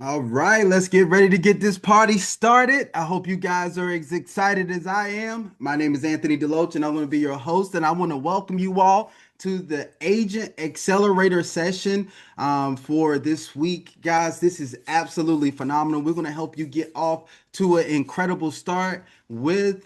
All right, let's get ready to get this party started. I hope you guys are as excited as I am. My name is Anthony Deloach, and I'm going to be your host. And I want to welcome you all to the Agent Accelerator session for this week. Guys, this is absolutely phenomenal. We're going to help you get off to an incredible start with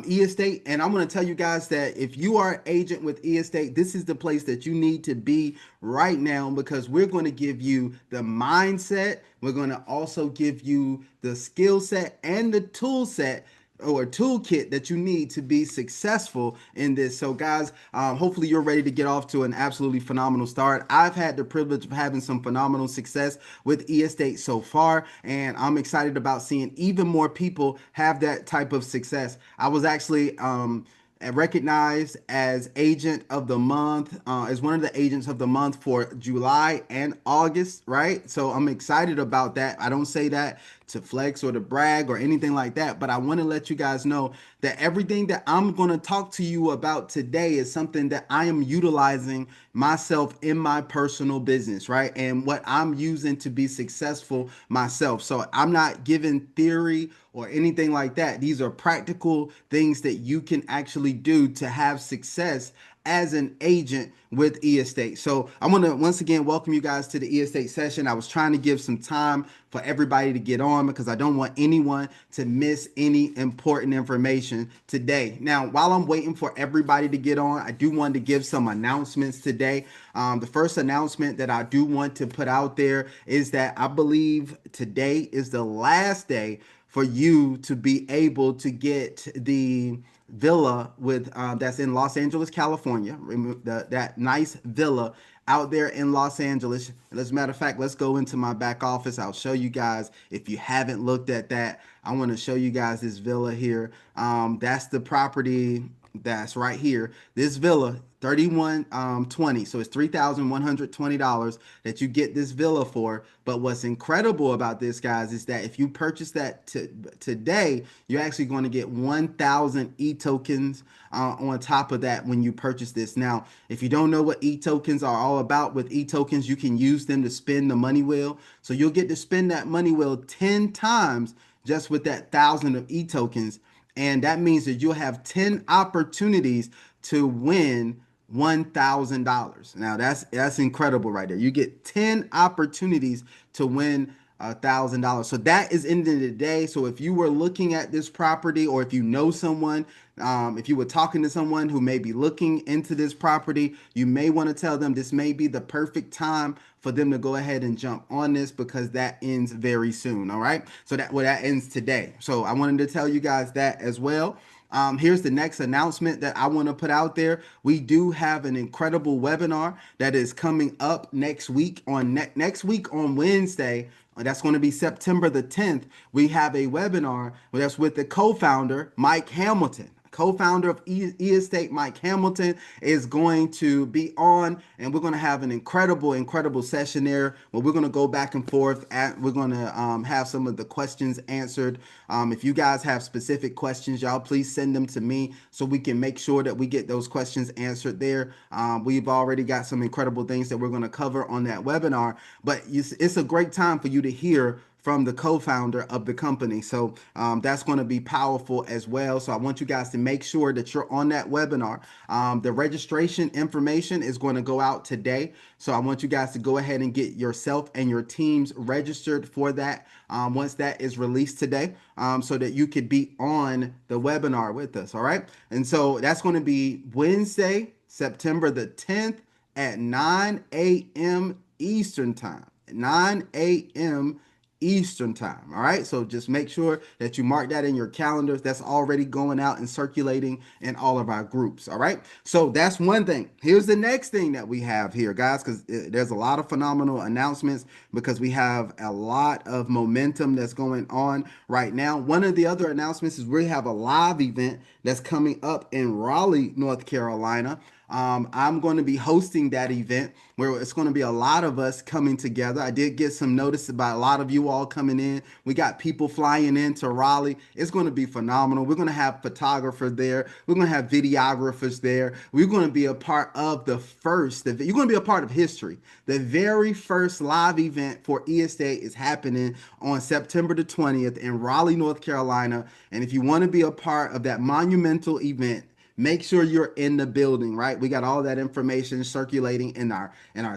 e-estate. And I'm going to tell you guys that if you are an agent with e-estate, this is the place that you need to be right now, because we're going to give you the mindset. We're going to also give you the skill set and the tool set or toolkit that you need to be successful in this. So guys, hopefully you're ready to get off to an absolutely phenomenal start. I've had the privilege of having some phenomenal success with e-estate so far, and I'm excited about seeing even more people have that type of success. I was actually recognized as agent of the month, as one of the agents of the month for July and August, right? So I'm excited about that. I don't say that to flex or to brag or anything like that, but I want to let you guys know that everything that I'm going to talk to you about today is something that I am utilizing myself in my personal business, right? And what I'm using to be successful myself. So I'm not giving theory or anything like that. These are practical things that you can actually do to have success as an agent with e-estate. So I want to once again welcome you guys to the e-estate session. I was trying to give some time for everybody to get on because I don't want anyone to miss any important information today. Now, while I'm waiting for everybody to get on, I do want to give some announcements today. The first announcement that I do want to put out there is that I believe today is the last day for you to be able to get the villa with that's in Los Angeles, California. That nice villa out there in Los Angeles. And as a matter of fact, let's go into my back office. I'll show you guys if you haven't looked at that. I want to show you guys this villa here. That's the property that's right here. This villa, 3120. So it's $3,120 that you get this villa for. But what's incredible about this, guys, is that if you purchase that today, you're actually going to get 1,000 e-tokens on top of that when you purchase this. Now, if you don't know what e-tokens are all about, with e-tokens, you can use them to spin the money wheel. So you'll get to spin that money wheel 10 times just with that 1,000 of e-tokens. And that means that you'll have 10 opportunities to win $1,000. Now that's incredible right there. You get 10 opportunities to win $1,000. So that is end of the day. So if you were looking at this property, or if you know someone, if you were talking to someone who may be looking into this property, you may want to tell them this may be the perfect time for them to go ahead and jump on this, because that ends very soon. All right. So that ends today. So I wanted to tell you guys that as well. Here's the next announcement that I want to put out there. We do have an incredible webinar that is coming up next week on next week on Wednesday. That's going to be September the 10th. We have a webinar that's with the co-founder, Mike Hamilton. Co-founder of e-estate, Mike Hamilton, is going to be on, and we're going to have an incredible session there where we're going to go back and forth. We're going to have some of the questions answered. If you guys have specific questions, y'all please send them to me so we can make sure that we get those questions answered there. We've already got some incredible things that we're going to cover on that webinar, but it's a great time for you to hear from the co-founder of the company. So that's going to be powerful as well. So I want you guys to make sure that you're on that webinar. The registration information is going to go out today. So I want you guys to go ahead and get yourself and your teams registered for that once that is released today, so that you could be on the webinar with us. All right. And so that's going to be Wednesday, September the 10th at 9 a.m. Eastern time. 9 a.m. Eastern time. All right. So just make sure that you mark that in your calendars. That's already going out and circulating in all of our groups. All right. So that's one thing. Here's the next thing that we have here, guys, because there's a lot of phenomenal announcements, because we have a lot of momentum that's going on right now. One of the other announcements is we have a live event that's coming up in Raleigh, North Carolina. I'm going to be hosting that event where it's going to be a lot of us coming together. I did get some notice about a lot of you all coming in. We got people flying into Raleigh. It's going to be phenomenal. We're going to have photographers there. We're going to have videographers there. We're going to be a part of you're going to be a part of history. The very first live event for eState is happening on September the 20th in Raleigh, North Carolina. And if you want to be a part of that monumental event, make sure you're in the building, right? We got all that information circulating in our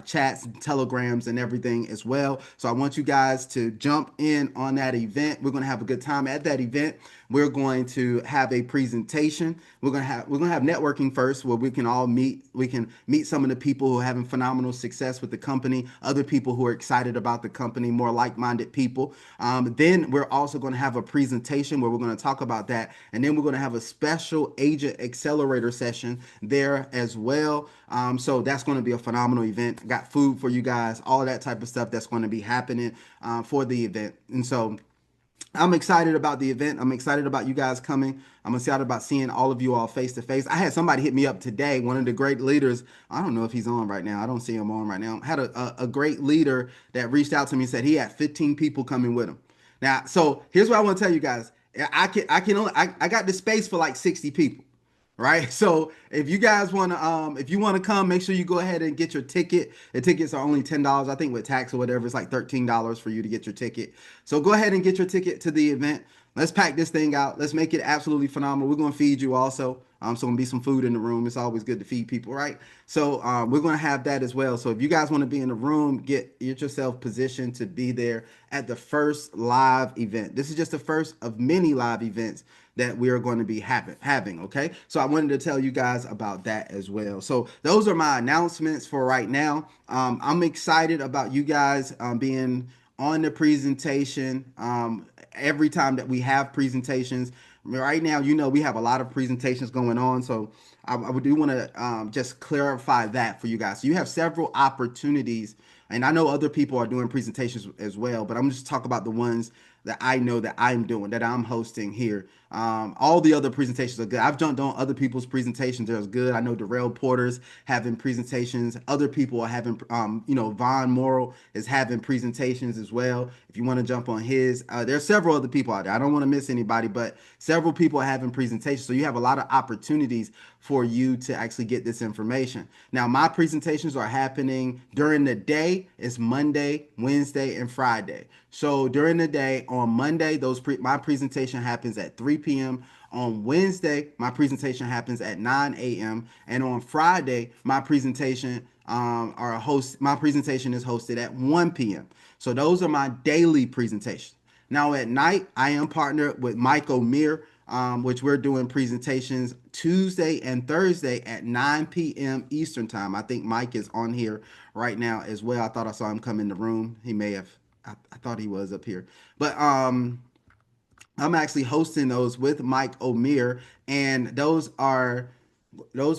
chats and telegrams and everything as well. So I want you guys to jump in on that event. We're going to have a good time at that event. We're going to have a presentation. We're going to have networking first, where we can all meet. We can meet some of the people who are having phenomenal success with the company, other people who are excited about the company, more like-minded people. Then we're also going to have a presentation where we're going to talk about that, and then we're going to have a special agent accelerator session there as well. So that's going to be a phenomenal event. Got food for you guys, all that type of stuff that's going to be happening for the event. And so I'm excited about the event. I'm excited about you guys coming. I'm excited about seeing all of you all face to face. I had somebody hit me up today, one of the great leaders. I don't know if he's on right now. I don't see him on right now. Had a great leader that reached out to me and said he had 15 people coming with him. Now, so here's what I want to tell you guys. I got the space for like 60 people, right? So if you guys want to if you want to come, make sure you go ahead and get your ticket. The tickets are only $10. I think with tax or whatever, it's like $13 for you to get your ticket. So go ahead and get your ticket to the event. Let's pack this thing out. Let's make it absolutely phenomenal. We're going to feed you also. So gonna be some food in the room. It's always good to feed people, right? So we're gonna have that as well. So if you guys want to be in the room, get yourself positioned to be there at the first live event. This is just the first of many live events that we are going to be having. Okay, so I wanted to tell you guys about that as well. So those are my announcements for right now. I'm excited about you guys being on the presentation. Every time that we have presentations, right now, we have a lot of presentations going on. So I do want to just clarify that for you guys. So you have several opportunities, and I know other people are doing presentations as well, but I'm just talking about the ones that I know that I'm doing, that I'm hosting here. All the other presentations are good. I've jumped on other people's presentations. They're good. I know Darrell Porter's having presentations. Other people are having, Von Morrow is having presentations as well. If you want to jump on his, there's several other people out there. I don't want to miss anybody, but several people are having presentations. So you have a lot of opportunities for you to actually get this information. Now, my presentations are happening during the day. It's Monday, Wednesday, and Friday. So during the day on Monday, my presentation happens at 3 p.m. On Wednesday, my presentation happens at 9 a.m. And on Friday, my presentation my presentation is hosted at 1 p.m. So those are my daily presentations. Now at night, I am partnered with Mike O'Meara, which we're doing presentations Tuesday and Thursday at 9 p.m. Eastern time. I think Mike is on here right now as well. I thought I saw him come in the room. He may have. I thought he was up here, but I'm actually hosting those with Mike O'Meara, and those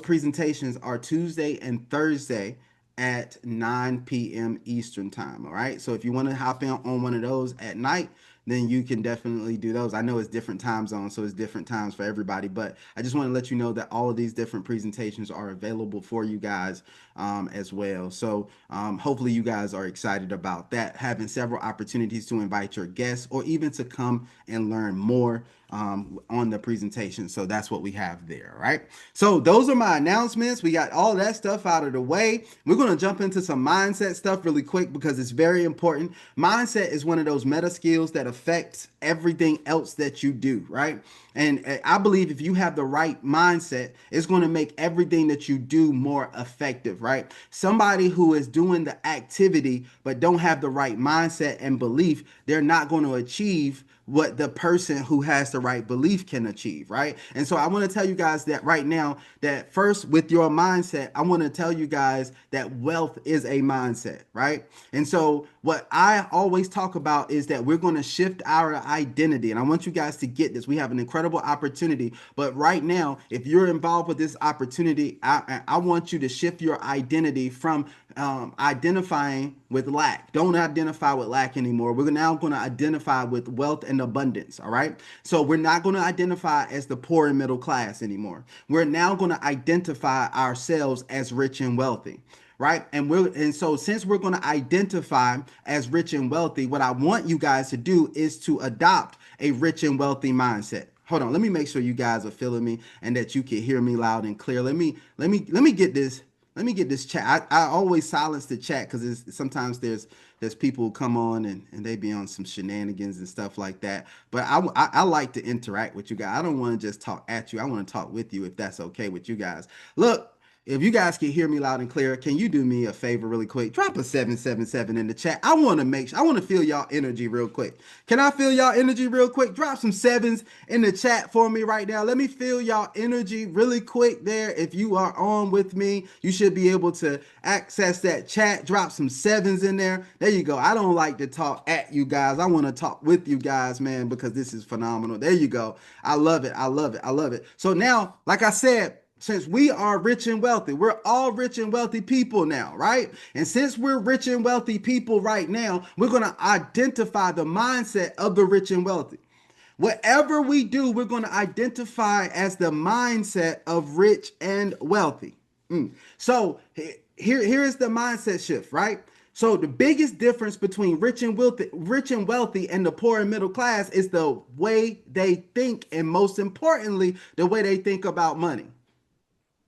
presentations are Tuesday and Thursday at 9 p.m. Eastern time. All right. So if you want to hop in on one of those at night, then you can definitely do those. I know it's different time zones, so it's different times for everybody, but I just want to let you know that all of these different presentations are available for you guys as well. So hopefully you guys are excited about that, having several opportunities to invite your guests or even to come and learn more on the presentation. So that's what we have there, right? So those are my announcements. We got all that stuff out of the way. We're going to jump into some mindset stuff really quick because it's very important. Mindset is one of those meta skills that affects everything else that you do, right? And I believe if you have the right mindset, it's going to make everything that you do more effective, right? Somebody who is doing the activity but don't have the right mindset and belief, they're not going to achieve what the person who has the right belief can achieve, right? And so I want to tell you guys that right now, that first with your mindset, I want to tell you guys that wealth is a mindset, right? And so what I always talk about is that we're going to shift our identity. And I want you guys to get this. We have an incredible opportunity. But right now, if you're involved with this opportunity, I want you to shift your identity from identifying with lack. Don't identify with lack anymore. We're now going to identify with wealth and abundance. All right. So we're not going to identify as the poor and middle class anymore. We're now going to identify ourselves as rich and wealthy, right? And so since we're going to identify as rich and wealthy, what I want you guys to do is to adopt a rich and wealthy mindset. Hold on, let me make sure you guys are feeling me and that you can hear me loud and clear. Let me get this. Let me get this chat. I always silence the chat because sometimes there's people who come on and they be on some shenanigans and stuff like that. But I like to interact with you guys. I don't want to just talk at you. I want to talk with you if that's okay with you guys. Look, if you guys can hear me loud and clear, can you do me a favor really quick? Drop a 777 in the chat. I want to make sure, I want to feel y'all energy real quick. Can I feel y'all energy real quick? Drop some sevens in the chat for me right now. Let me feel y'all energy really quick there. If you are on with me, you should be able to access that chat. Drop some sevens in there. There you go. I don't like to talk at you guys. I want to talk with you guys, man, because this is phenomenal. There you go. I love it. I love it. I love it. So now, like I said, since we are rich and wealthy, we're all rich and wealthy people now, right? And since we're rich and wealthy people right now, we're going to identify the mindset of the rich and wealthy. Whatever we do, we're going to identify as the mindset of rich and wealthy. So here is the mindset shift, right? So the biggest difference between rich and wealthy and the poor and middle class is the way they think, and most importantly, the way they think about money.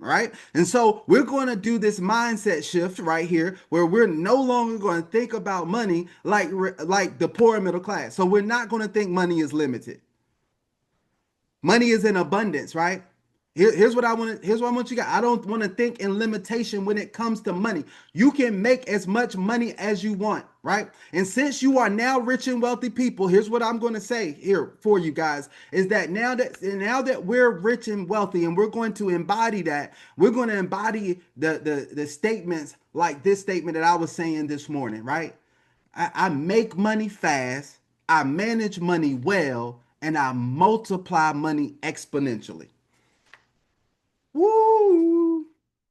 All right. And so we're going to do this mindset shift right here where we're no longer going to think about money like the poor and middle class. So we're not going to think money is limited. Money is in abundance, right? Here's what I want you guys. I don't want to think in limitation when it comes to money. You can make as much money as you want, right? And since you are now rich and wealthy people, here's what I'm going to say here for you guys is that now that we're rich and wealthy and we're going to embody that, we're going to embody the statements like this statement that I was saying this morning, right? I make money fast, I manage money well, and I multiply money exponentially. Woo!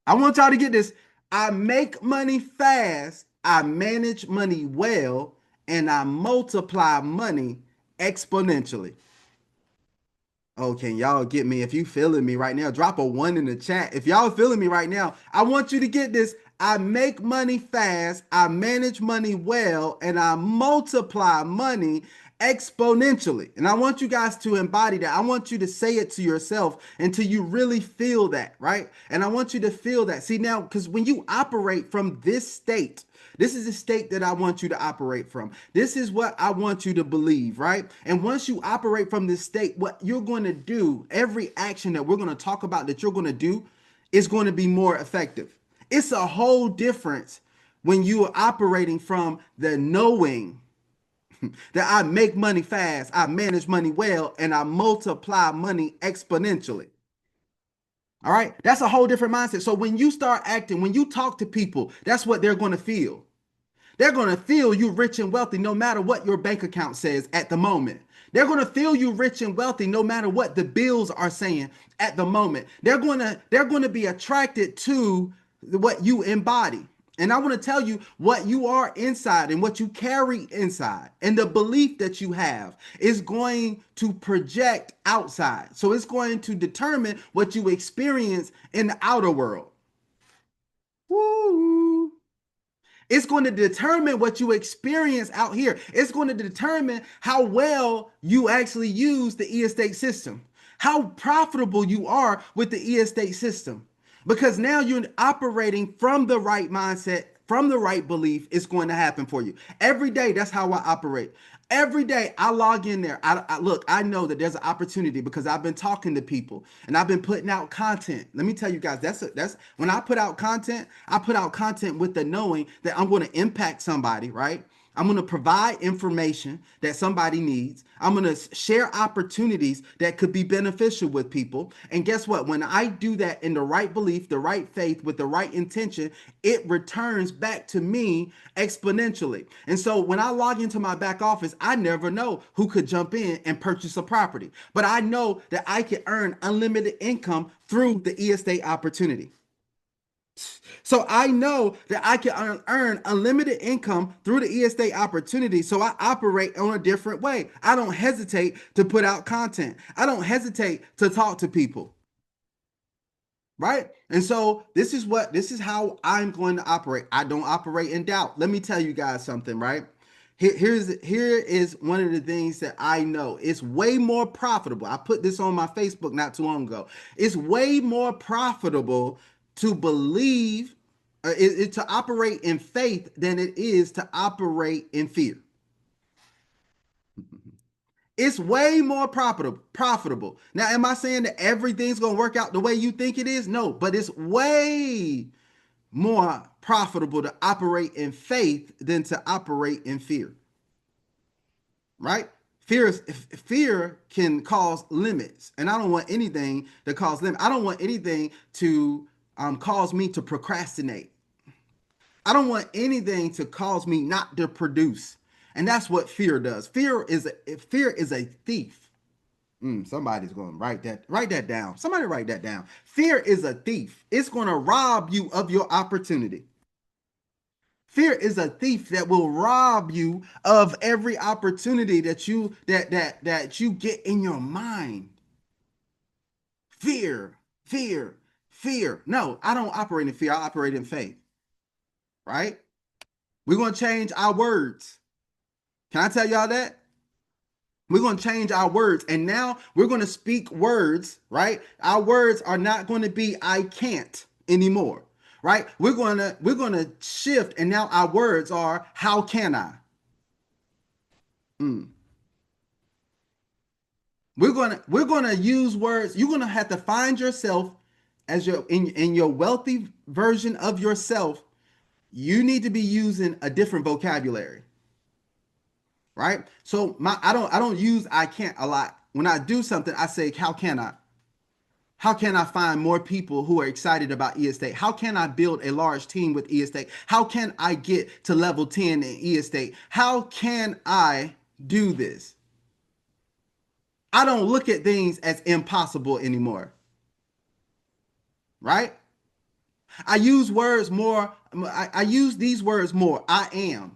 I want y'all to get this. I make money fast, I manage money well, and I multiply money exponentially. Oh, can y'all get me? If you feeling me right now, drop a one in the chat. If y'all feeling me right now, I want you to get this. I make money fast, I manage money well, and I multiply money exponentially. And I want you guys to embody that. I want you to say it to yourself until you really feel that, right? And I want you to feel that. See now, because when you operate from this state, this is the state that I want you to operate from. This is what I want you to believe, right? And once you operate from this state, what you're going to do, every action that we're going to talk about that you're going to do is going to be more effective. It's a whole difference when you are operating from the knowing that I make money fast, I manage money well, and I multiply money exponentially. All right. That's a whole different mindset. So when you start acting, when you talk to people, that's what they're going to feel. They're going to feel you rich and wealthy no matter what your bank account says at the moment. They're going to feel you rich and wealthy no matter what the bills are saying at the moment. They're going to be attracted to what you embody. And I want to tell you what you are inside and what you carry inside and the belief that you have is going to project outside. So it's going to determine what you experience in the outer world. Woo! It's going to determine what you experience out here. It's going to determine how well you actually use the estate system, how profitable you are with the estate system. Because now you're operating from the right mindset, from the right belief, it's going to happen for you. Every day, that's how I operate. Every day I log in there. Look, I know that there's an opportunity because I've been talking to people and I've been putting out content. Let me tell you guys, that's when I put out content, I put out content with the knowing that I'm going to impact somebody, right? I'm going to provide information that somebody needs. I'm going to share opportunities that could be beneficial with people. And guess what? When I do that in the right belief, the right faith, with the right intention, it returns back to me exponentially. And so when I log into my back office, I never know who could jump in and purchase a property. But I know that I can earn unlimited income through the estate opportunity. So I know that I can earn unlimited income through the estate opportunity. So I operate on a different way. I don't hesitate to put out content. I don't hesitate to talk to people. Right? And so this is how I'm going to operate. I don't operate in doubt. Let me tell you guys something, right? Here is one of the things that I know. It's way more profitable. I put this on my Facebook not too long ago. It's way more profitable to believe to operate in faith than it is to operate in fear. It's way more profitable. Now, am I saying that everything's going to work out the way you think it is? No, but it's way more profitable to operate in faith than to operate in fear. Right? Fear can cause limits, and I don't want anything to cause limits. I don't want anything to cause me to procrastinate. I don't want anything to cause me not to produce. And that's what fear does. Fear is a thief. Somebody's going to write that down. Somebody write that down. Fear is a thief. It's going to rob you of your opportunity. Fear is a thief that will rob you of every opportunity that you get in your mind. Fear, fear, fear. No, I don't operate in fear. I operate in faith. Right? We're going to change our words. Can I tell y'all that? We're going to change our words. And now we're going to speak words, right? Our words are not going to be I can't anymore, right? We're going to shift, and now our words are how can I? Mm. We're going to use words. You're going to have to find yourself as in your wealthy version of yourself. You need to be using a different vocabulary. Right? So I don't use I can't a lot. When I do something, I say, how can I? How can I find more people who are excited about estate? How can I build a large team with estate? How can I get to level 10 in estate? How can I do this? I don't look at things as impossible anymore. Right? I use words more. I use these words more. I am.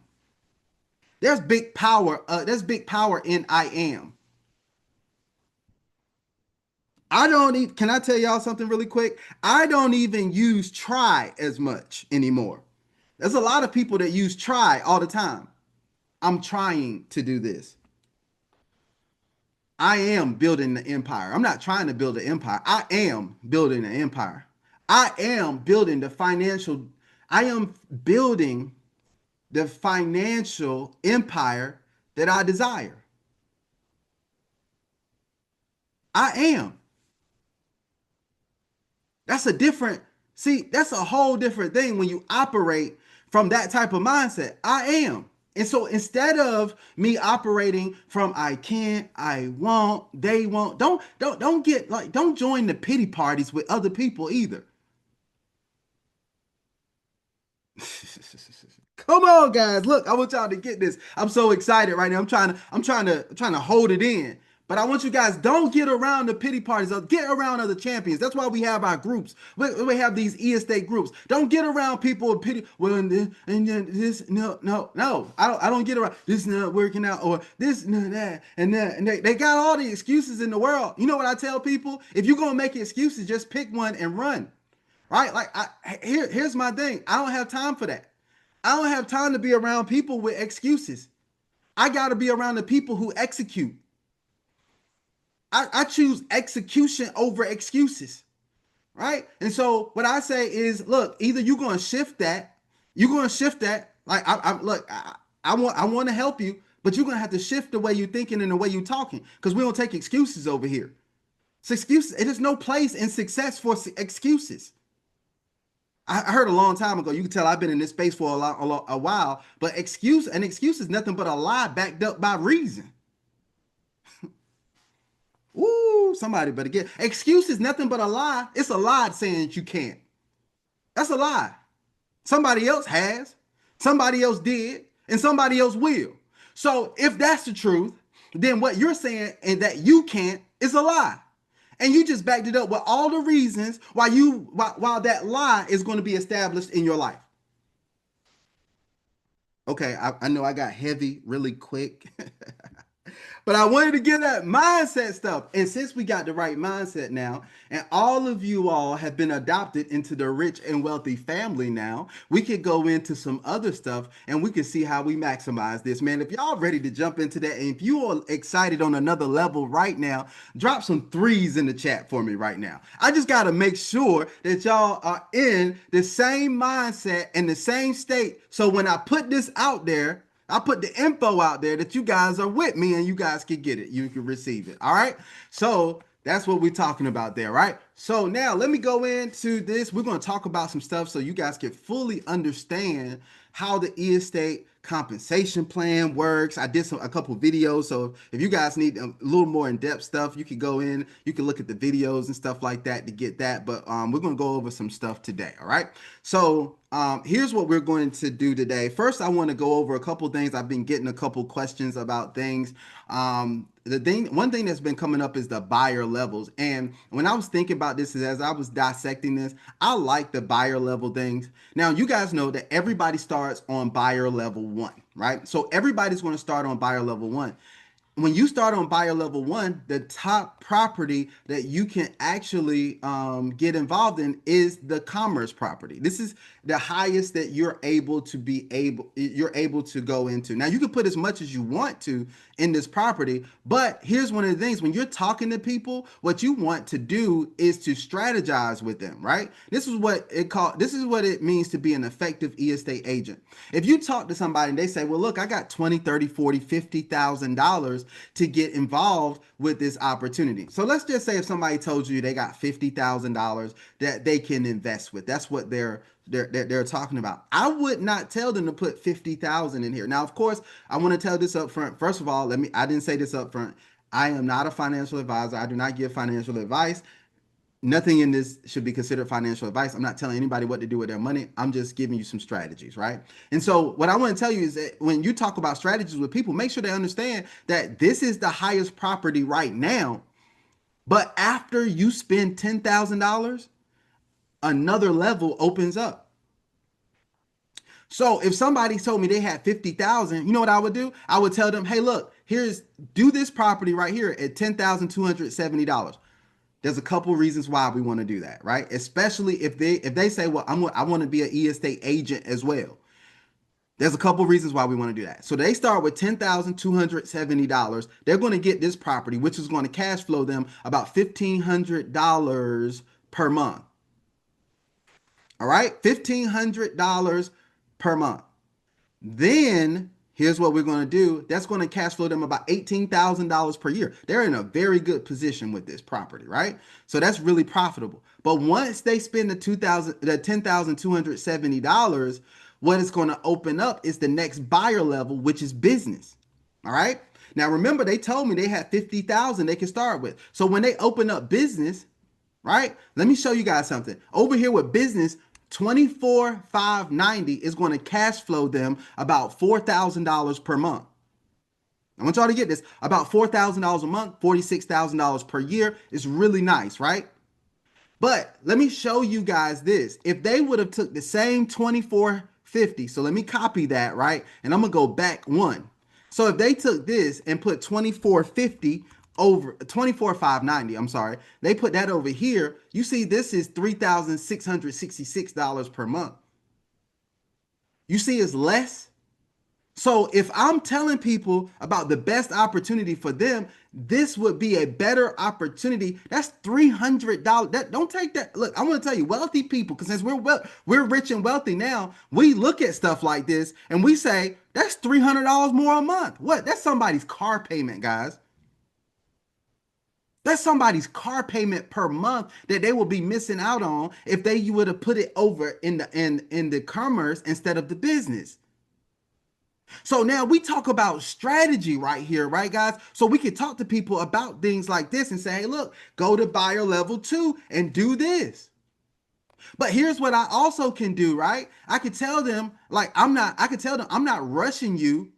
There's big power. There's big power in I am. I don't even, can I tell y'all something really quick? I don't even use try as much anymore. There's a lot of people that use try all the time. I'm trying to do this. I am building the empire. I'm not trying to build an empire. I am building an empire. I am building the financial, I am building the financial empire that I desire. I am. That's a different, see, that's a whole different thing when you operate from that type of mindset. I am. And so instead of me operating from I can't, I won't, they won't, don't get like, don't join the pity parties with other people either. Come on, guys. Look, I want y'all to get this. I'm so excited right now. I'm trying to hold it in. But I want you guys, don't get around the pity parties. Get around other champions. That's why we have our groups. We have these estate groups. Don't get around people with pity. Well, and this, no. I don't get around this not working out or this, no, that, and that. And they got all the excuses in the world. You know what I tell people? If you're going to make excuses, just pick one and run. Right? Like, here's my thing. I don't have time for that. I don't have time to be around people with excuses. I got to be around the people who execute. I choose execution over excuses, right? And so what I say is, look, either you're going to shift that. Like I want to help you, but you're going to have to shift the way you're thinking and the way you're talking, because we don't take excuses over here. It's excuses. It is no place in success for excuses. I heard a long time ago. You can tell I've been in this space for a while. But an excuse is nothing but a lie backed up by reason. Ooh, somebody better get excuse is nothing but a lie. It's a lie saying that you can't. That's a lie. Somebody else has, somebody else did, and somebody else will. So if that's the truth, then what you're saying and that you can't is a lie. And you just backed it up with all the reasons why that lie is going to be established in your life. Okay, I know I got heavy really quick. But I wanted to get that mindset stuff. And since we got the right mindset now, and all of you all have been adopted into the rich and wealthy family now, we could go into some other stuff and we can see how we maximize this. Man, if y'all ready to jump into that, and if you are excited on another level right now, drop some threes in the chat for me right now. I just got to make sure that y'all are in the same mindset and the same state. So when I put this out there, I put the info out there that you guys are with me and you guys can get it. You can receive it. All right. So that's what we're talking about there, right? So now let me go into this. We're going to talk about some stuff so you guys can fully understand how the estate compensation plan works. I did a couple videos. So if you guys need a little more in-depth stuff, you can go in, you can look at the videos and stuff like that to get that. But we're going to go over some stuff today. All right. So here's what we're going to do today. First, I want to go over a couple things. I've been getting a couple questions about things. One thing that's been coming up is the buyer levels. And when I was thinking about this, as I was dissecting this, I like the buyer level things. Now, you guys know that everybody starts on buyer level 1, right? So everybody's going to start on buyer level 1. When you start on buyer level 1, the top property that you can actually get involved in is the commerce property. This is the highest that you're able to go into. Now you can put as much as you want to in this property, but here's one of the things: when you're talking to people, what you want to do is to strategize with them, right? This is what it means to be an effective estate agent. If you talk to somebody and they say, well, look, I got 20, 30, 40, $50,000 to get involved with this opportunity. So let's just say if somebody told you they got $50,000 that they can invest with. That's what they're talking about. I would not tell them to put 50,000 in here. Now, of course, I want to tell this up front. First of all, I didn't say this up front. I am not a financial advisor. I do not give financial advice. Nothing in this should be considered financial advice. I'm not telling anybody what to do with their money. I'm just giving you some strategies, right? And so what I want to tell you is that when you talk about strategies with people, make sure they understand that this is the highest property right now. But after you spend $10,000, another level opens up. So if somebody told me they had 50,000, you know what I would do? I would tell them, hey, look, do this property right here at $10,270. There's a couple reasons why we want to do that, right? Especially if they say, well, I want to be an estate agent as well. There's a couple reasons why we want to do that. So they start with $10,270. They're going to get this property, which is going to cash flow them about $1,500 per month. All right, $1,500 per month. Then here's what we're going to do. That's going to cash flow them about $18,000 per year. They're in a very good position with this property, right? So that's really profitable. But once they spend the $10,270, what it's going to open up is the next buyer level, which is business. All right. Now remember, they told me they had 50,000 they can start with. So when they open up business, right? Let me show you guys something. Over here with business, 24,590 is going to cash flow them about $4,000 per month. I want y'all to get this. About $4,000 a month, $46,000 per year is really nice, right? But let me show you guys this. If they would have took the same 2450, so let me copy that, right? And I'm going to go back one. So if they took this and put 2450 over 24,590, I'm sorry, they put that over here, you see this is $3,666 per month. You see it's less. So if I'm telling people about the best opportunity for them, this would be a better opportunity. That's $300. Don't take that. Look, I want to tell you, wealthy people, because since we're rich and wealthy now, we look at stuff like this and we say that's $300 more a month. What? That's somebody's car payment, guys. That's somebody's car payment per month that they will be missing out on if they would have put it over in the commerce instead of the business. So now we talk about strategy right here, right, guys? So we can talk to people about things like this and say, hey, look, go to buyer level 2 and do this. But here's what I also can do, right? I could tell them, like, I could tell them, I'm not rushing you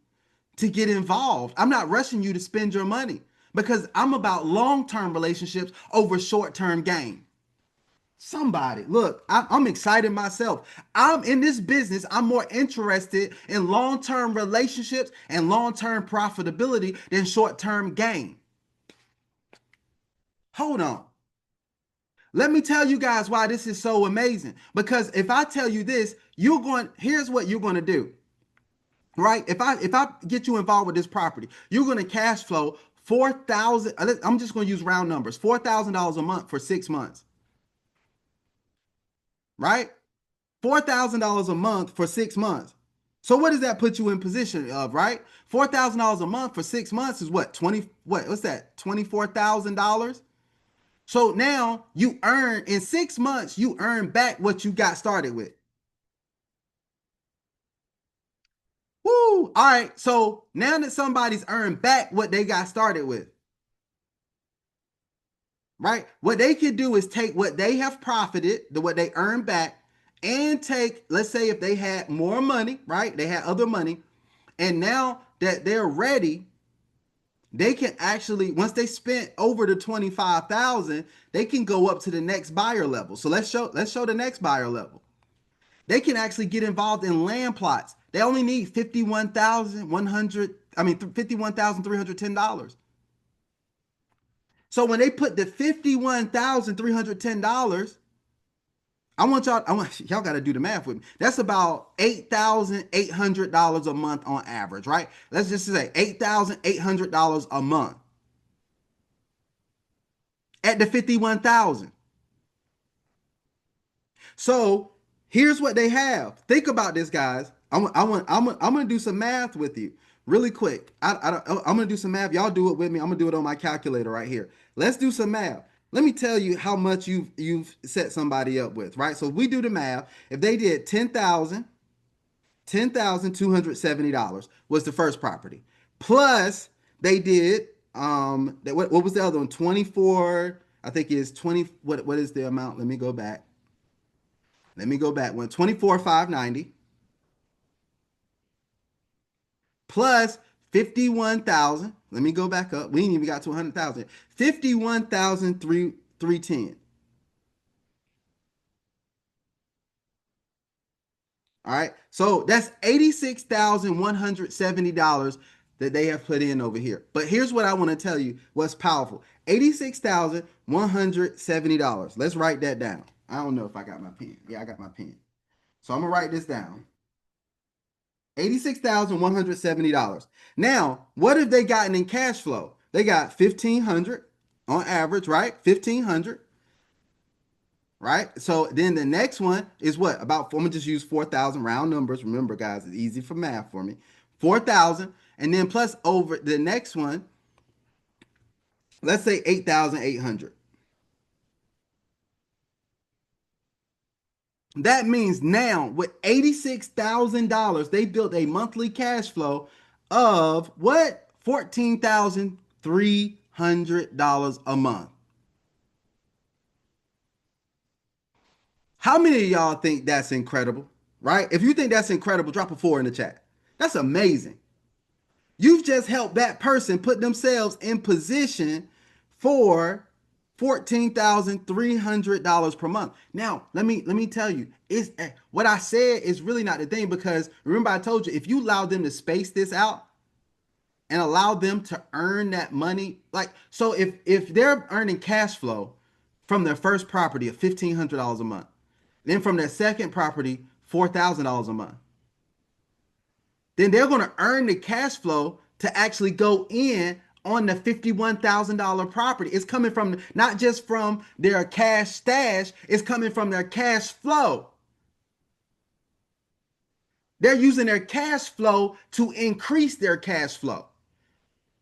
to get involved. I'm not rushing you to spend your money because I'm about long-term relationships over short-term gain. Somebody, look, I'm excited myself. I'm in this business. I'm more interested in long-term relationships and long-term profitability than short-term gain. Hold on. Let me tell you guys why this is so amazing. Because if I tell you this, here's what you're going to do. Right? If I get you involved with this property, you're going to cash flow 4,000. I'm just going to use round numbers. $4,000 a month for 6 months. Right? $4,000 a month for 6 months. So what does that put you in position of, right? $4,000 a month for 6 months is what? What's that? $24,000. So now you earn in 6 months, you earn back what you got started with. Woo! All right. So now that somebody's earned back what they got started with, right? What they could do is take what they have profited, what they earned back, and take, let's say if they had more money, right? They had other money, and now that they're ready, they can actually, once they spent over the 25,000, they can go up to the next buyer level. So let's show the next buyer level. They can actually get involved in land plots. They only need 51,100, I mean $51,310. So when they put the $51,310, I want y'all got to do the math with me. That's about $8,800 a month on average, right? Let's just say $8,800 a month at the 51,000. So here's what they have. Think about this, guys. I'm gonna do some math with you really quick. I'm gonna do some math. Y'all do it with me. I'm gonna do it on my calculator right here. Let's do some math. Let me tell you how much you've set somebody up with, right? So we do the math. If they did $10,270 was the first property. Plus they did what was the other one? 24, I think is 20. What is the amount? Let me go back. When 24,590 plus 51,000. Let me go back up. We ain't even got to 100,000. 51,310. All right. So that's $86,170 that they have put in over here. But here's what I want to tell you what's powerful. $86,170. Let's write that down. I don't know if I got my pen. Yeah, I got my pen. So I'm gonna write this down. $86,170. Now, what have they gotten in cash flow? They got 1,500 on average, right? 1,500, right? So then the next one is what? I'm gonna just use 4,000 round numbers. Remember, guys, it's easy for math for me. 4,000, and then plus over the next one, let's say 8,800. That means now with $86,000, they built a monthly cash flow of what? $14,300 a month. How many of y'all think that's incredible? Right? If you think that's incredible, drop a 4 in the chat. That's amazing. You've just helped that person put themselves in position for $14,300 per month. Now, let me tell you, is what I said is really not the thing because remember I told you if you allow them to space this out and allow them to earn that money, like so if they're earning cash flow from their first property of $1,500 a month, then from their second property $4,000 a month, then they're going to earn the cash flow to actually go in on the $51,000 property. It's coming from not just from their cash stash, it's coming from their cash flow. They're using their cash flow to increase their cash flow.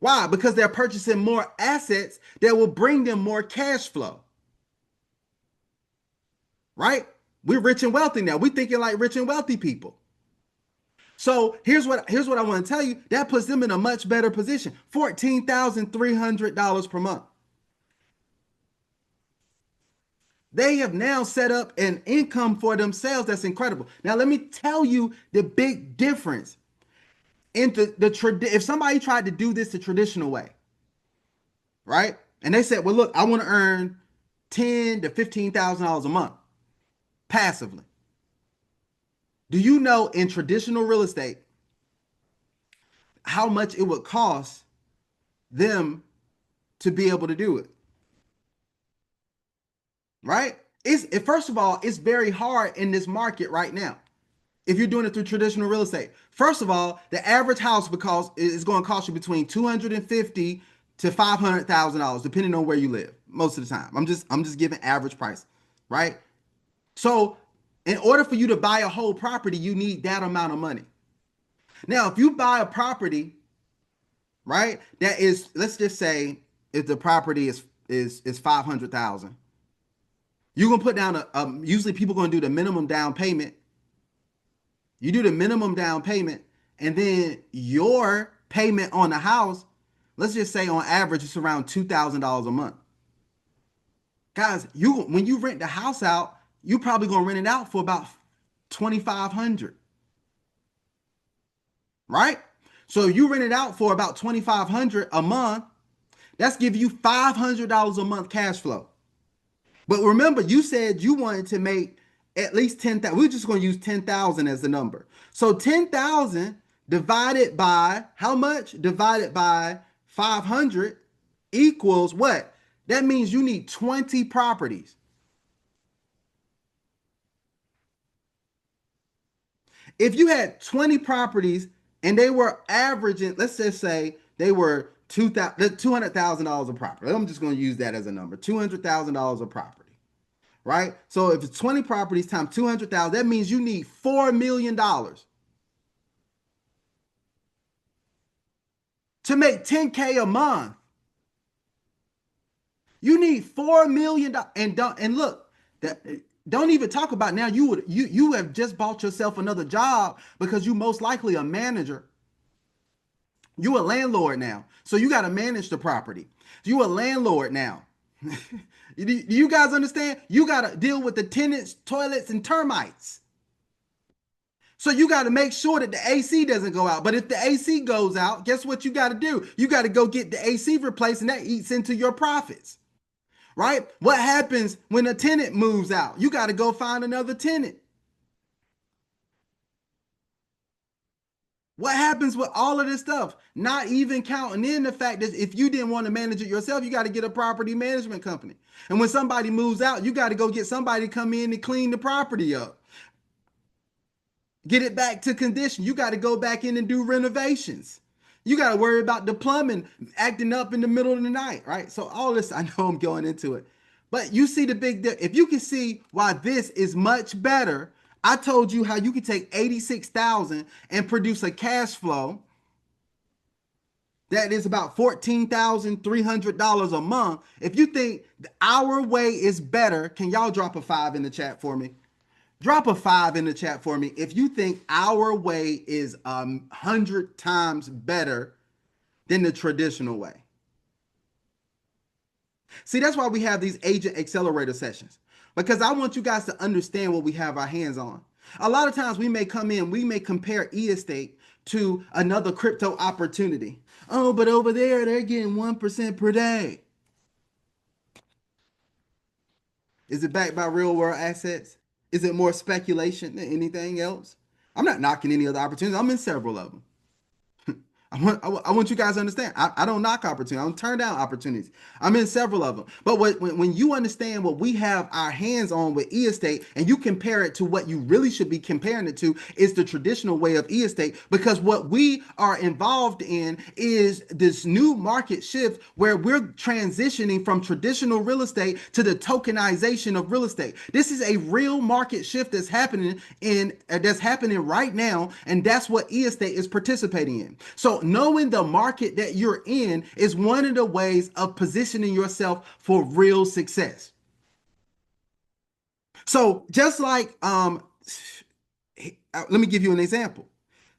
Why? Because they're purchasing more assets that will bring them more cash flow, right? We're rich and wealthy now. We're thinking like rich and wealthy people. So here's what I want to tell you. That puts them in a much better position. $14,300 per month. They have now set up an income for themselves that's incredible. Now let me tell you the big difference in if somebody tried to do this the traditional way, right? And they said, "Well, look, I want to earn $10,000 to $15,000 a month passively." Do you know in traditional real estate how much it would cost them to be able to do it? Right? First of all, it's very hard in this market right now. If you're doing it through traditional real estate, first of all, the average house because is going to cost you between $250 to $500,000, depending on where you live. Most of the time, I'm just giving average price, right? So, in order for you to buy a whole property, you need that amount of money. Now, if you buy a property, right, that is, let's just say, if the property is 500,000, you're gonna put down usually people gonna do the minimum down payment. You do the minimum down payment, and then your payment on the house, let's just say on average, it's around $2,000 a month. Guys, when you rent the house out, you probably gonna rent it out for about 2,500, right? So if you rent it out for about 2,500 a month, that's giving you $500 a month cash flow. But remember, you said you wanted to make at least 10,000. We're just going to use 10,000 as the number. So 10,000 divided by how much? Divided by 500 equals what? That means you need 20 properties. If you had 20 properties and they were averaging, let's just say they were $200,000 a property. I'm just going to use that as a number. $200,000 a property. Right? So if it's 20 properties times 200,000, that means you need $4 million to make 10K a month. You need $4 million and look, that don't even talk about now you have just bought yourself another job because you most likely a manager. You a landlord now. So you got to manage the property. You a landlord now. Do you guys understand? You got to deal with the tenants, toilets, and termites. So you got to make sure that the AC doesn't go out. But if the AC goes out, guess what you got to do? You got to go get the AC replaced, and that eats into your profits. Right? What happens when a tenant moves out? You got to go find another tenant. What happens with all of this stuff? Not even counting in the fact that if you didn't want to manage it yourself, you got to get a property management company. And when somebody moves out, you got to go get somebody to come in and clean the property up. Get it back to condition. You got to go back in and do renovations. You got to worry about the plumbing acting up in the middle of the night, right? So all this, I know I'm going into it. But you see the big difference. If you can see why this is much better, I told you how you could take 86,000 and produce a cash flow that is about $14,300 a month. If you think our way is better, can y'all drop a 5 in the chat for me? Drop a 5 in the chat for me if you think our way is 100 times better than the traditional way. See, that's why we have these agent accelerator sessions, because I want you guys to understand what we have our hands on. A lot of times we may come in, we may compare e-estate to another crypto opportunity. Oh, but over there, they're getting 1% per day. Is it backed by real world assets? Is it more speculation than anything else? I'm not knocking any other opportunities. I'm in several of them. I want you guys to understand. I don't knock opportunities. I don't turn down opportunities. I'm in several of them. But when you understand what we have our hands on with e-estate and you compare it to what you really should be comparing it to is the traditional way of e-estate, because what we are involved in is this new market shift where we're transitioning from traditional real estate to the tokenization of real estate. This is a real market shift that's happening right now, and that's what e-estate is participating in. So knowing the market that you're in is one of the ways of positioning yourself for real success. So just like let me give you an example.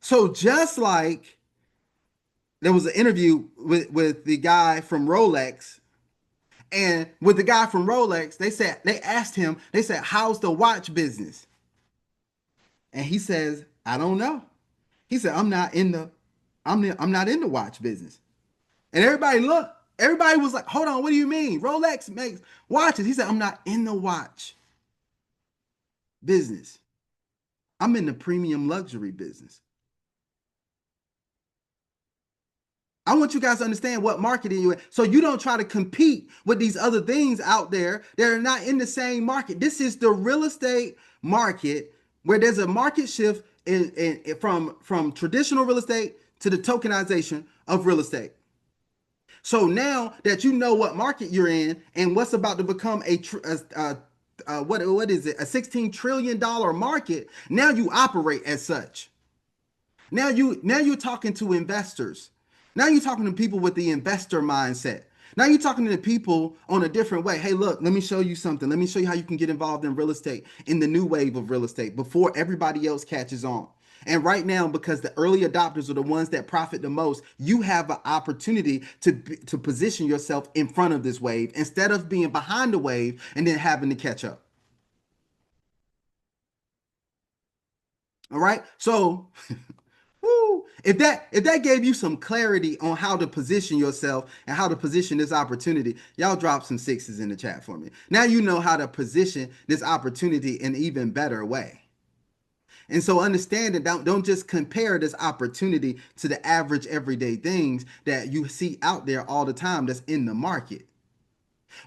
So just like there was an interview with the guy from Rolex, and with the guy from Rolex, they asked him, they said, "How's the watch business?" And he says, "I don't know." He said, I'm not in the watch business." And everybody was like, "Hold on, what do you mean? Rolex makes watches." He said, "I'm not in the watch business. I'm in the premium luxury business." I want you guys to understand what market you're in, so you don't try to compete with these other things out there that are not in the same market. This is the real estate market where there's a market shift from traditional real estate to the tokenization of real estate. So now that you know what market you're in and what's about to become what is it, a $16 trillion market, now you operate as such. Now you're talking to investors. Now you're talking to people with the investor mindset. Now you're talking to the people on a different way. Hey, look, let me show you something. Let me show you how you can get involved in real estate, in the new wave of real estate before everybody else catches on. And right now, because the early adopters are the ones that profit the most, you have an opportunity to position yourself in front of this wave instead of being behind the wave and then having to catch up. All right. So woo, if that gave you some clarity on how to position yourself and how to position this opportunity, y'all drop some sixes in the chat for me. Now you know how to position this opportunity in an even better way. And so understand that don't just compare this opportunity to the average everyday things that you see out there all the time that's in the market.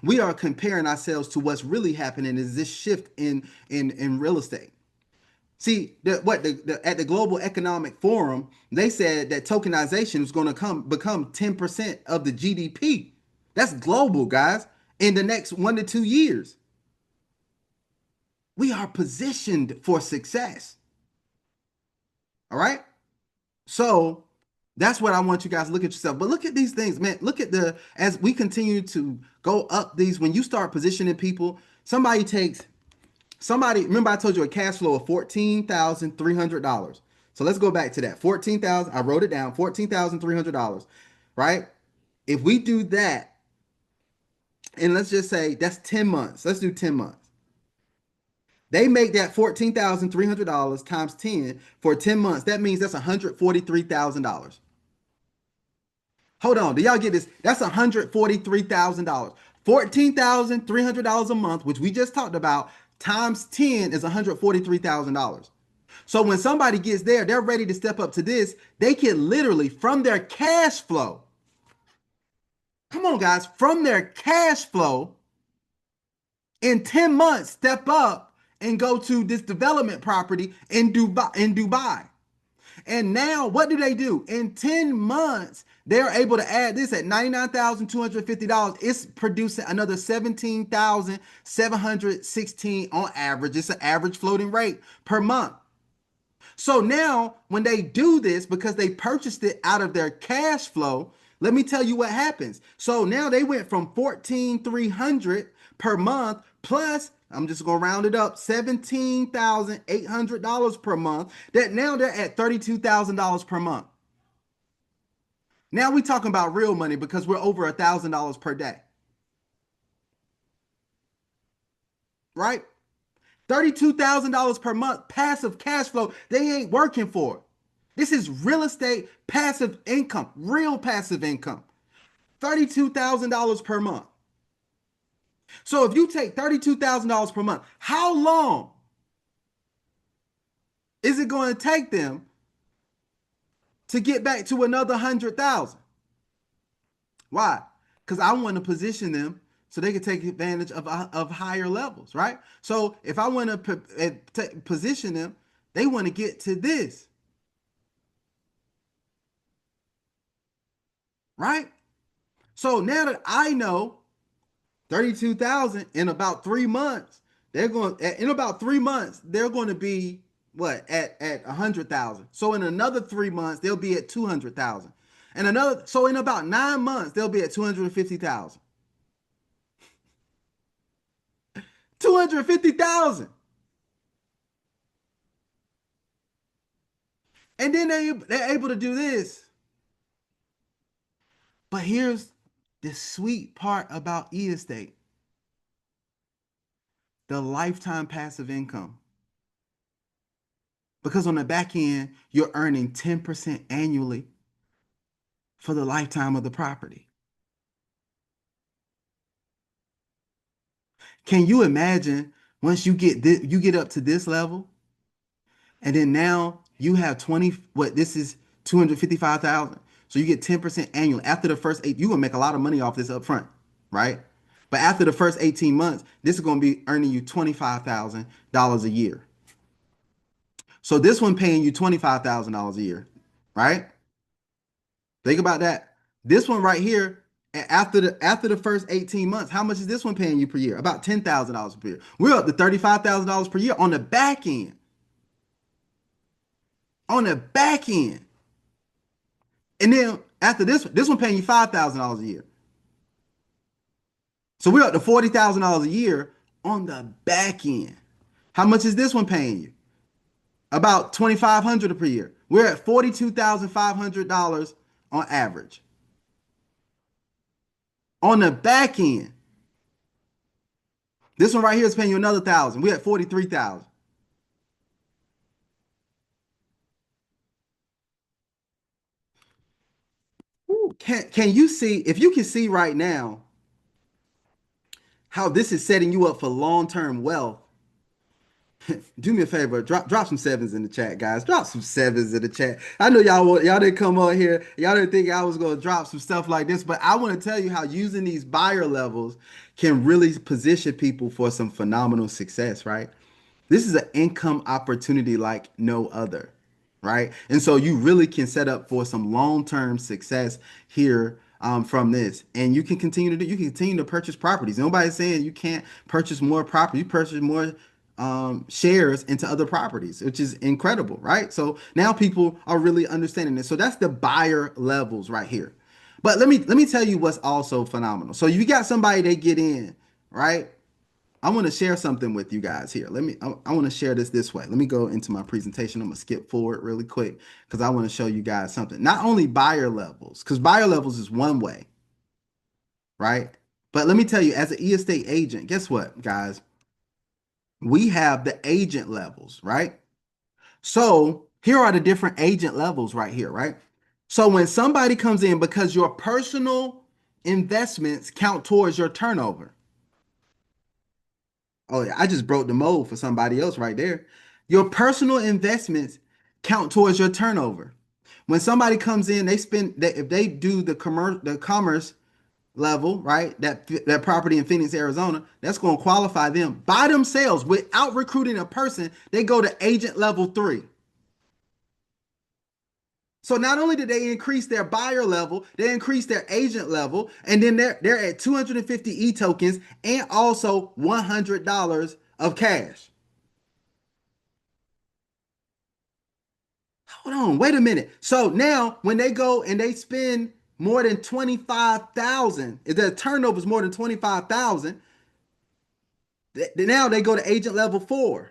We are comparing ourselves to what's really happening is this shift in real estate. See, at the Global Economic Forum, they said that tokenization is going to become 10% of the GDP. That's global, guys, in the next 1 to 2 years. We are positioned for success. All right? So that's what I want you guys to look at yourself. But look at these things, man. Look at as we continue to go up these, when you start positioning people, remember I told you a cash flow of $14,300. So let's go back to that. 14,000, I wrote it down, $14,300, right? If we do that, and let's just say that's 10 months. Let's do 10 months. They make that $14,300 times 10 for 10 months. That means that's $143,000. Hold on, do y'all get this? That's $143,000. $14,300 a month, which we just talked about, times 10 is $143,000. So when somebody gets there, they're ready to step up to this. They can literally, from their cash flow, come on, guys, from their cash flow, in 10 months, step up and go to this development property in Dubai. And now what do they do? In 10 months, they're able to add this at $99,250. It's producing another 17,716 on average. It's an average floating rate per month. So now when they do this, because they purchased it out of their cash flow, let me tell you what happens. So now they went from 14,300 per month plus, I'm just going to round it up, $17,800 per month. That now they're at $32,000 per month. Now we're talking about real money because we're over $1,000 per day. Right? $32,000 per month passive cash flow. They ain't working for it. This is real estate passive income, real passive income. $32,000 per month. So if you take $32,000 per month, how long is it going to take them to get back to another 100,000? Why? Because I want to position them so they can take advantage of higher levels, right? So if I want to position them, they want to get to this, right? So now that I know 32,000 in about 3 months, they're going to be what at 100,000. So in another 3 months they'll be at 200,000. And another, so in about 9 months, they'll be at 250,000. 250,000. And then they're able to do this. But here's the sweet part about e-estate, the lifetime passive income. Because on the back end, you're earning 10% annually for the lifetime of the property. Can you imagine once you get up to this level, and then now you have 20, what this is 255,000. So you get 10% annually. After the first eight, you're gonna make a lot of money off this up front, right? But after the first 18 months, this is gonna be earning you $25,000 a year. So this one paying you $25,000 a year, right? Think about that. This one right here, after the first 18 months, how much is this one paying you per year? About $10,000 per year. We're up to $35,000 per year on the back end. On the back end. And then after this one paying you $5,000 a year. So we're up to $40,000 a year on the back end. How much is this one paying you? About $2,500 per year. We're at $42,500 on average. On the back end, this one right here is paying you another thousand. We're at 43,000. Can you see, if you can see right now how this is setting you up for long-term wealth? Do me a favor, drop some sevens in the chat, guys. Drop some sevens in the chat. I know y'all didn't come on here. Y'all didn't think I was gonna drop some stuff like this, but I want to tell you how using these buyer levels can really position people for some phenomenal success, right? This is an income opportunity like no other, right? And so you really can set up for some long-term success here from this. And you can continue to purchase properties. Nobody's saying you can't purchase more property. You purchase more shares into other properties, which is incredible, right? So now people are really understanding this. So that's the buyer levels right here. But let me tell you what's also phenomenal. So you got somebody they get in, right? I want to share something with you guys here. I want to share this way. Let me go into my presentation. I'm going to skip forward really quick because I want to show you guys something. Not only buyer levels, because buyer levels is one way, right? But let me tell you, as an e-estate agent, guess what, guys? We have the agent levels, right? So here are the different agent levels right here, right? So when somebody comes in, because your personal investments count towards your turnover. Oh, yeah, I just broke the mold for somebody else right there. Your personal investments count towards your turnover. When somebody comes in, if they do the commerce level, right? That property in Phoenix, Arizona, that's going to qualify them by themselves without recruiting a person. They go to agent level 3. So not only did they increase their buyer level, they increased their agent level, and then they're at 250 e-tokens and also $100 of cash. Hold on, wait a minute. So now when they go and they spend more than 25,000, if their turnover is more than 25,000, now they go to agent level 4.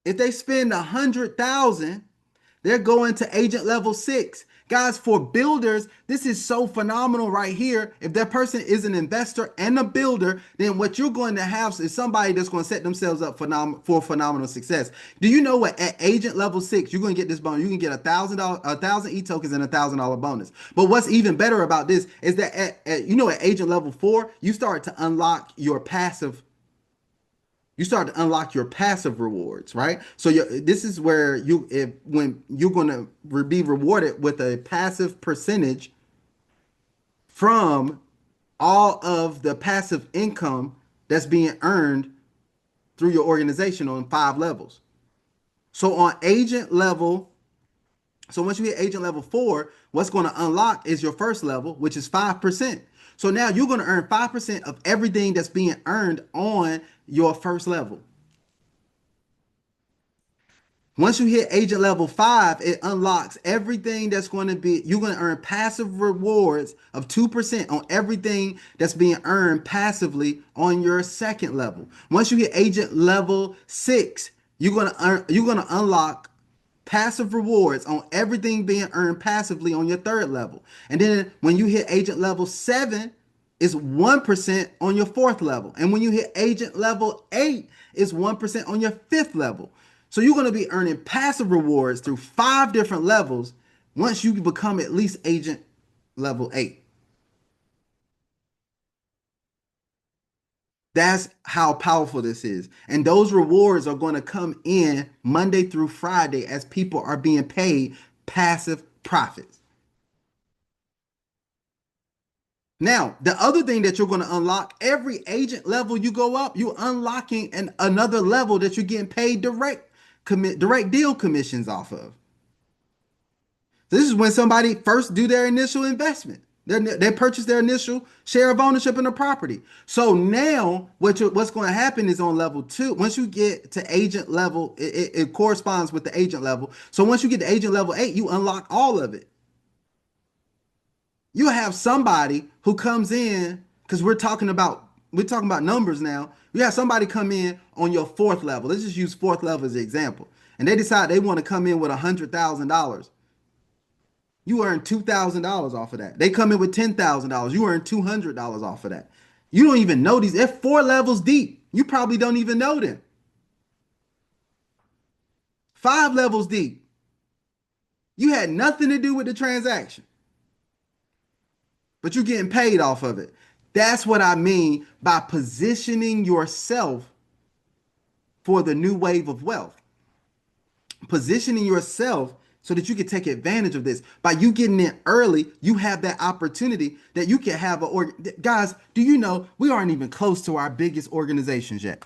If they spend 100,000, they're going to agent level 6. Guys, for builders, this is so phenomenal right here. If that person is an investor and a builder, then what you're going to have is somebody that's going to set themselves up for phenomenal success. Do you know what? At agent level 6, you're going to get this bonus. You can get $1,000 e-tokens and $1,000 bonus. But what's even better about this is that at agent level 4, you start to unlock your passive rewards, right? So this is where when you're going to be rewarded with a passive percentage from all of the passive income that's being earned through your organization on 5 levels. So on agent level, so once you hit agent level 4, what's going to unlock is your first level, which is 5%. So now you're going to earn 5% of everything that's being earned on your first level. Once you hit agent level 5, it unlocks everything that's going to be, you're going to earn passive rewards of 2% on everything that's being earned passively on your second level. Once you hit agent level 6, you're going to unlock passive rewards on everything being earned passively on your third level. And then when you hit agent level 7, it's 1% on your fourth level. And when you hit agent level 8, it's 1% on your fifth level. So you're going to be earning passive rewards through 5 different levels once you become at least agent level 8. That's how powerful this is. And those rewards are going to come in Monday through Friday as people are being paid passive profits. Now, the other thing that you're going to unlock, every agent level you go up, you're unlocking another level that you're getting paid direct deal commissions off of. This is when somebody first do their initial investment. They purchase their initial share of ownership in the property. So now what's going to happen is on level 2, once you get to agent level, it corresponds with the agent level. So once you get to agent level 8, you unlock all of it. You have somebody who comes in, because we're talking about numbers now. You have somebody come in on your fourth level. Let's just use fourth level as an example. And they decide they want to come in with $100,000. You earn $2,000 off of that. They come in with $10,000. You earn $200 off of that. You don't even know these. They're 4 levels deep. You probably don't even know them. 5 levels deep. You had nothing to do with the transaction, but you're getting paid off of it. That's what I mean by positioning yourself for the new wave of wealth. Positioning yourself so that you can take advantage of this. By you getting in early, you have that opportunity that you can have guys, do you know we aren't even close to our biggest organizations yet?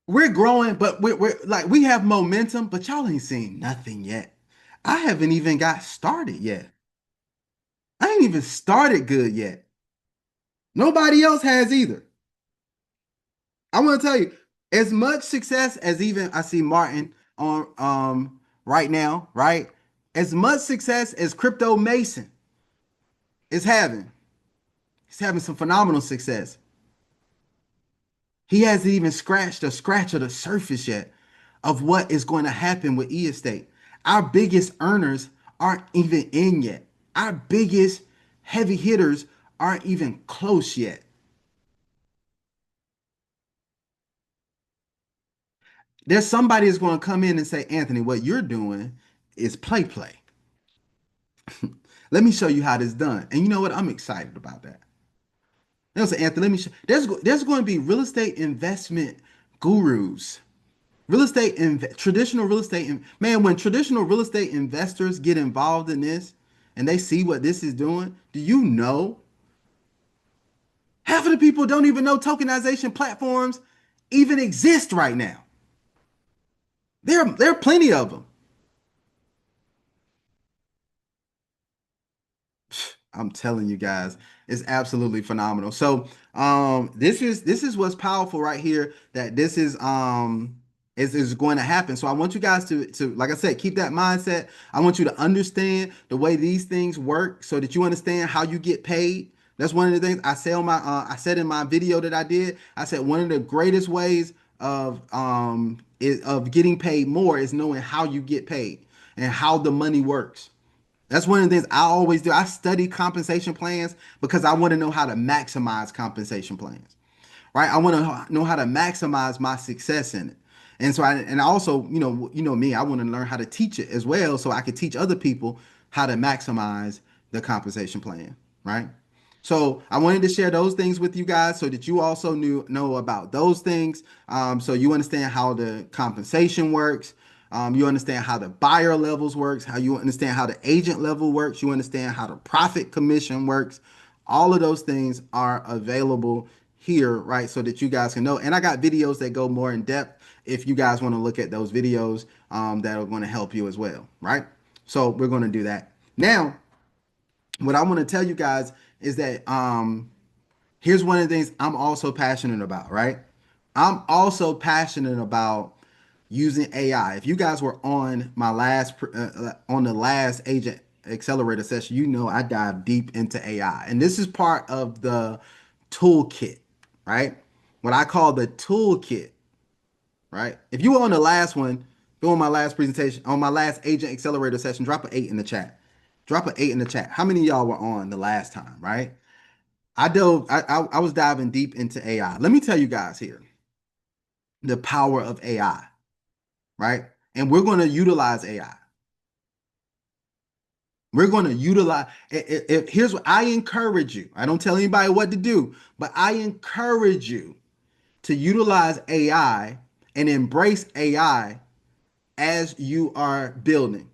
We're growing, but we're like we have momentum, but y'all ain't seen nothing yet. I haven't even got started yet. I ain't even started good yet. Nobody else has either. I want to tell you, as much success as even I see Martin on right now, right? As much success as Crypto Mason is having, he's having some phenomenal success. He hasn't even scratched a scratch of the surface yet of what is going to happen with e-estate. Our biggest earners aren't even in yet. Our biggest heavy hitters aren't even close yet. There's somebody that's going to come in and say, Anthony, what you're doing is play. Let me show you how this is done. And you know what? I'm excited about that. They'll say, Anthony, let me show. There's going to be real estate investment gurus. Traditional real estate, man, when traditional real estate investors get involved in this and they see what this is doing, do you know half of the people don't even know tokenization platforms even exist right now? There are plenty of them. I'm telling you guys, it's absolutely phenomenal. So, this is what's powerful right here. That this is going to happen. So I want you guys to like I said, keep that mindset. I want you to understand the way these things work, so that you understand how you get paid. That's one of the things I said in my video that I did. I said one of the greatest ways of getting paid more is knowing how you get paid and how the money works. That's one of the things I always do. I study compensation plans because I want to know how to maximize compensation plans, right? I want to know how to maximize my success in it. And so I also, me, I want to learn how to teach it as well so I can teach other people how to maximize the compensation plan, right? So I wanted to share those things with you guys so that you also know about those things. So you understand how the compensation works. You understand how the buyer levels works, how you understand how the agent level works. You understand how the profit commission works. All of those things are available here, right? So that you guys can know. And I got videos that go more in depth if you guys want to look at those videos that are going to help you as well, right? So we're going to do that. Now, what I want to tell you guys is that here's one of the things I'm also passionate about, right? I'm also passionate about using AI. If you guys were on my last on the last agent accelerator session, you know I dive deep into AI, and this is part of the toolkit, right? What I call the toolkit, right? If you were on the last one, go on my last presentation, on my last agent accelerator session, drop an eight in the chat. Drop an eight in the chat. How many of y'all were on the last time, right? I was diving deep into AI. Let me tell you guys here the power of AI, right? And we're going to utilize AI. We're going to utilize. Here's what I encourage you. I don't tell anybody what to do, but I encourage you to utilize AI and embrace AI as you are building.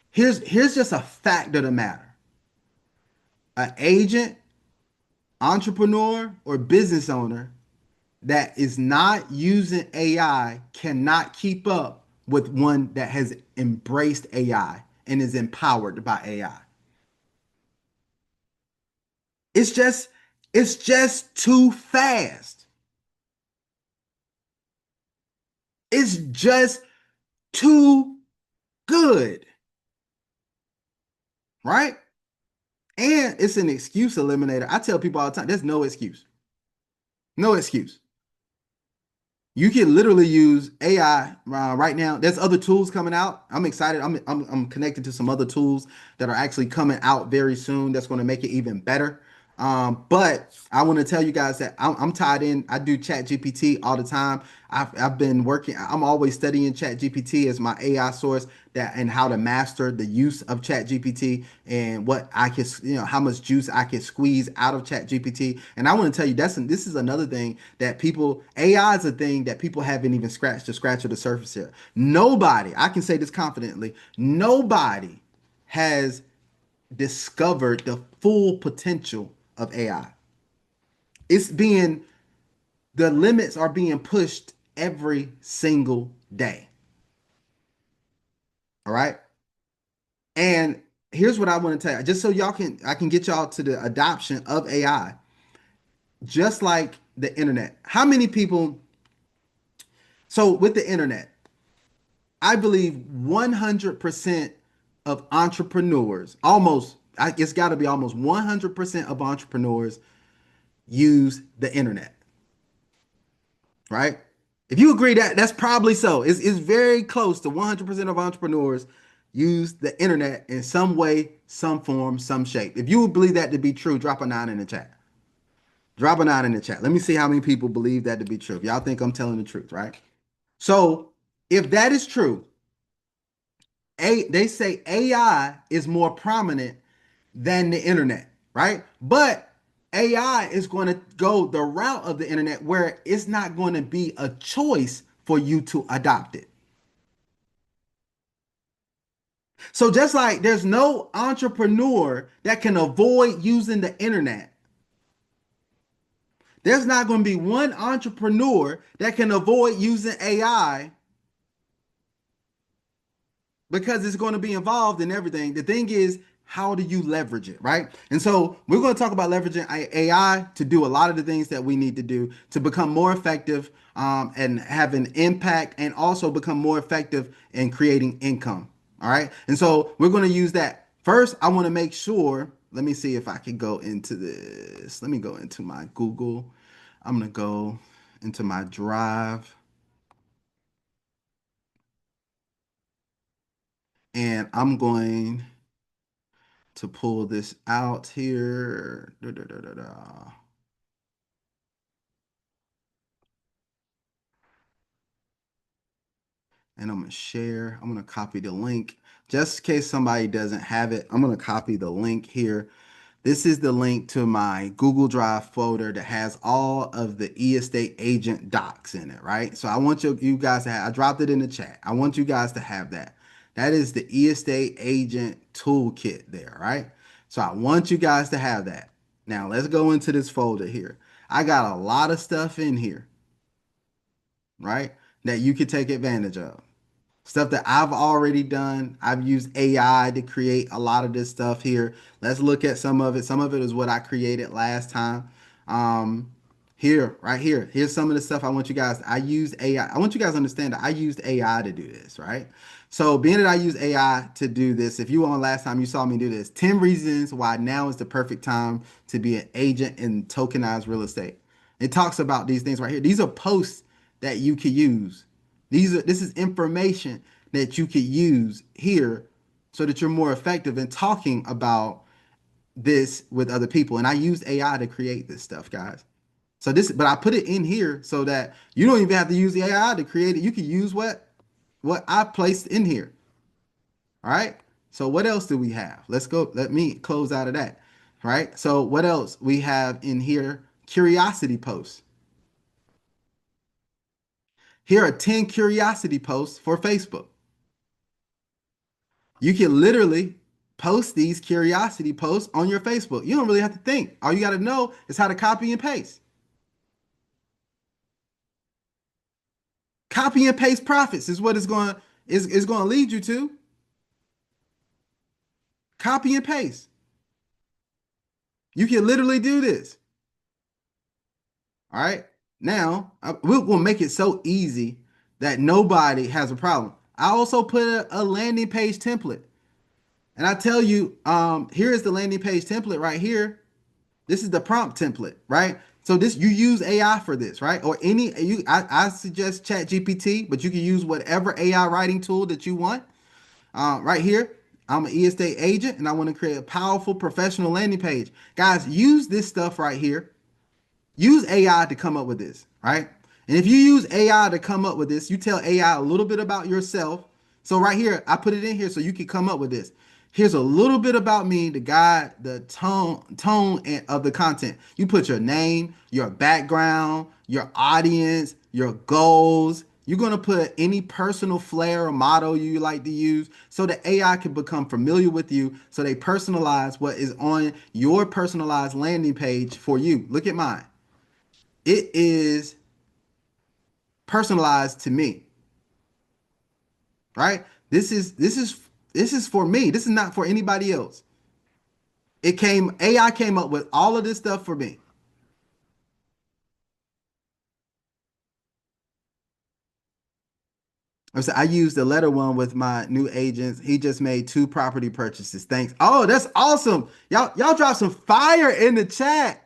Here's just a fact of the matter. An agent, entrepreneur, or business owner that is not using AI cannot keep up with one that has embraced AI and is empowered by AI. It's just it's just too fast. It's just too good, right? And it's an excuse eliminator. I tell people all the time, there's no excuse. No excuse. You can literally use AI right now. There's other tools coming out. I'm excited. I'm connected to some other tools that are actually coming out very soon. That's going to make it even better. But I want to tell you guys that I'm tied in. I do ChatGPT all the time. I've been working. I'm always studying ChatGPT as my AI source that and how to master the use of ChatGPT and what I can, how much juice I can squeeze out of ChatGPT. And I want to tell you this is another thing that people AI is a thing that people haven't even scratched the scratch of the surface here. Nobody, I can say this confidently, nobody has discovered the full potential of AI. It's being the limits are being pushed every single day. All right. And here's what I want to tell you, just so I can get y'all to the adoption of AI, just like the internet. How many people? So with the internet, I believe 100% of entrepreneurs, it's got to be almost 100% of entrepreneurs use the internet, right? If you agree that that's probably so, it's very close to 100% of entrepreneurs use the internet in some way, some form, some shape. If you would believe that to be true, drop a nine in the chat. Drop a nine in the chat. Let me see how many people believe that to be true. If y'all think I'm telling the truth, right? So if that is true, they say AI is more prominent than the internet, right? But AI is going to go the route of the internet where it's not going to be a choice for you to adopt it. So just like there's no entrepreneur that can avoid using the internet, there's not going to be one entrepreneur that can avoid using AI because it's going to be involved in everything. The thing is, how do you leverage it, right? And so we're going to talk about leveraging AI to do a lot of the things that we need to do to become more effective and have an impact and also become more effective in creating income. All right. And so we're going to use that. First, I want to make sure, let me see if I can go into this. Let me go into my Google. I'm going to go into my Drive and I'm going to pull this out here. Da, da, da, da, da. And I'm going to share. I'm going to copy the link. Just in case somebody doesn't have it, I'm going to copy the link here. This is the link to my Google Drive folder that has all of the e-estate agent docs in it, right? So I want you guys to have, I dropped it in the chat. I want you guys to have that. That is the e-estate agent toolkit there, right? So I want you guys to have that. Now let's go into this folder here. I got a lot of stuff in here, right? That you could take advantage of. Stuff that I've already done. I've used AI to create a lot of this stuff here. Let's look at some of it. Some of it is what I created last time. Um, Here, right here. Here's some of the stuff I want you guys. I use AI. I want you guys to understand that I used AI to do this, right? So, being that I use AI to do this, if you were on last time, you saw me do this. 10 reasons why now is the perfect time to be an agent in tokenized real estate. It talks about these things right here. These are posts that you could use. This is information that you could use here so that you're more effective in talking about this with other people. And I used AI to create this stuff, guys. So this, but I put it in here so that you don't even have to use the AI to create it. You can use what I placed in here. All right. So what else do we have? Let's go. Let me close out of that. All right. So what else we have in here? Curiosity posts. Here are 10 curiosity posts for Facebook. You can literally post these curiosity posts on your Facebook. You don't really have to think. All you got to know is how to copy and paste. Copy and paste profits is what is going to lead you to. Copy and paste. You can literally do this. All right. Now, we'll make it so easy that nobody has a problem. I also put a landing page template. And I tell you, here is the landing page template right here. This is the prompt template, right? So this you use AI for this, right? Or I suggest ChatGPT, but you can use whatever AI writing tool that you want. Right here, I'm an estate agent and I want to create a powerful professional landing page. Guys, use this stuff right here. Use AI to come up with this, right? And if you use AI to come up with this, you tell AI a little bit about yourself. So right here, I put it in here so you can come up with this. Here's a little bit about me to guide the tone of the content. You put your name, your background, your audience, your goals. You're going to put any personal flair or motto you like to use so that AI can become familiar with you so they personalize what is on your personalized landing page for you. Look at mine. It is personalized to me, right? This is for me. This is not for anybody else. AI came up with all of this stuff for me. I used the letter one with my new agents. He just made 2 property purchases. Thanks. Oh, that's awesome. Y'all drop some fire in the chat.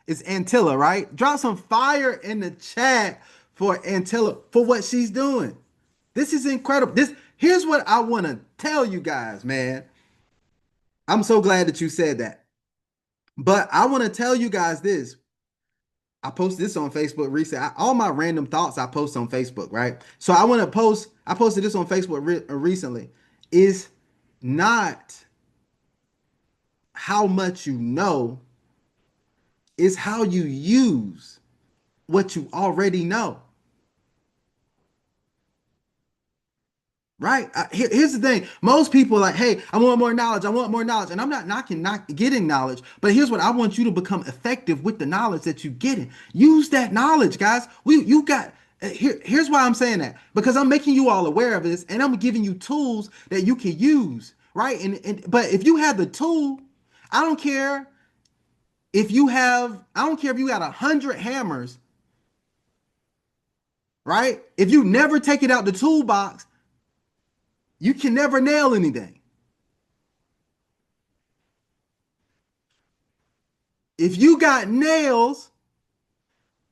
It's Antilla, right? Drop some fire in the chat for Antilla for what she's doing. This is incredible. Here's what I want to tell you guys, man. I'm so glad that you said that. But I want to tell you guys this. I posted this on Facebook recently. All my random thoughts I post on Facebook, right? So I want to post. I posted this on Facebook recently. Is not how much you know, is how you use what you already know. Right? Here's the thing. Most people are like, hey, I want more knowledge. I want more knowledge. And I'm not knocking not getting knowledge, but here's what I want you to become effective with the knowledge that you're getting. Use that knowledge, guys. You got here's why I'm saying that. Because I'm making you all aware of this and I'm giving you tools that you can use, right? And but if you have the tool, I don't care I don't care if you got 100 hammers, right? If you never take it out the toolbox, you can never nail anything. If you got nails,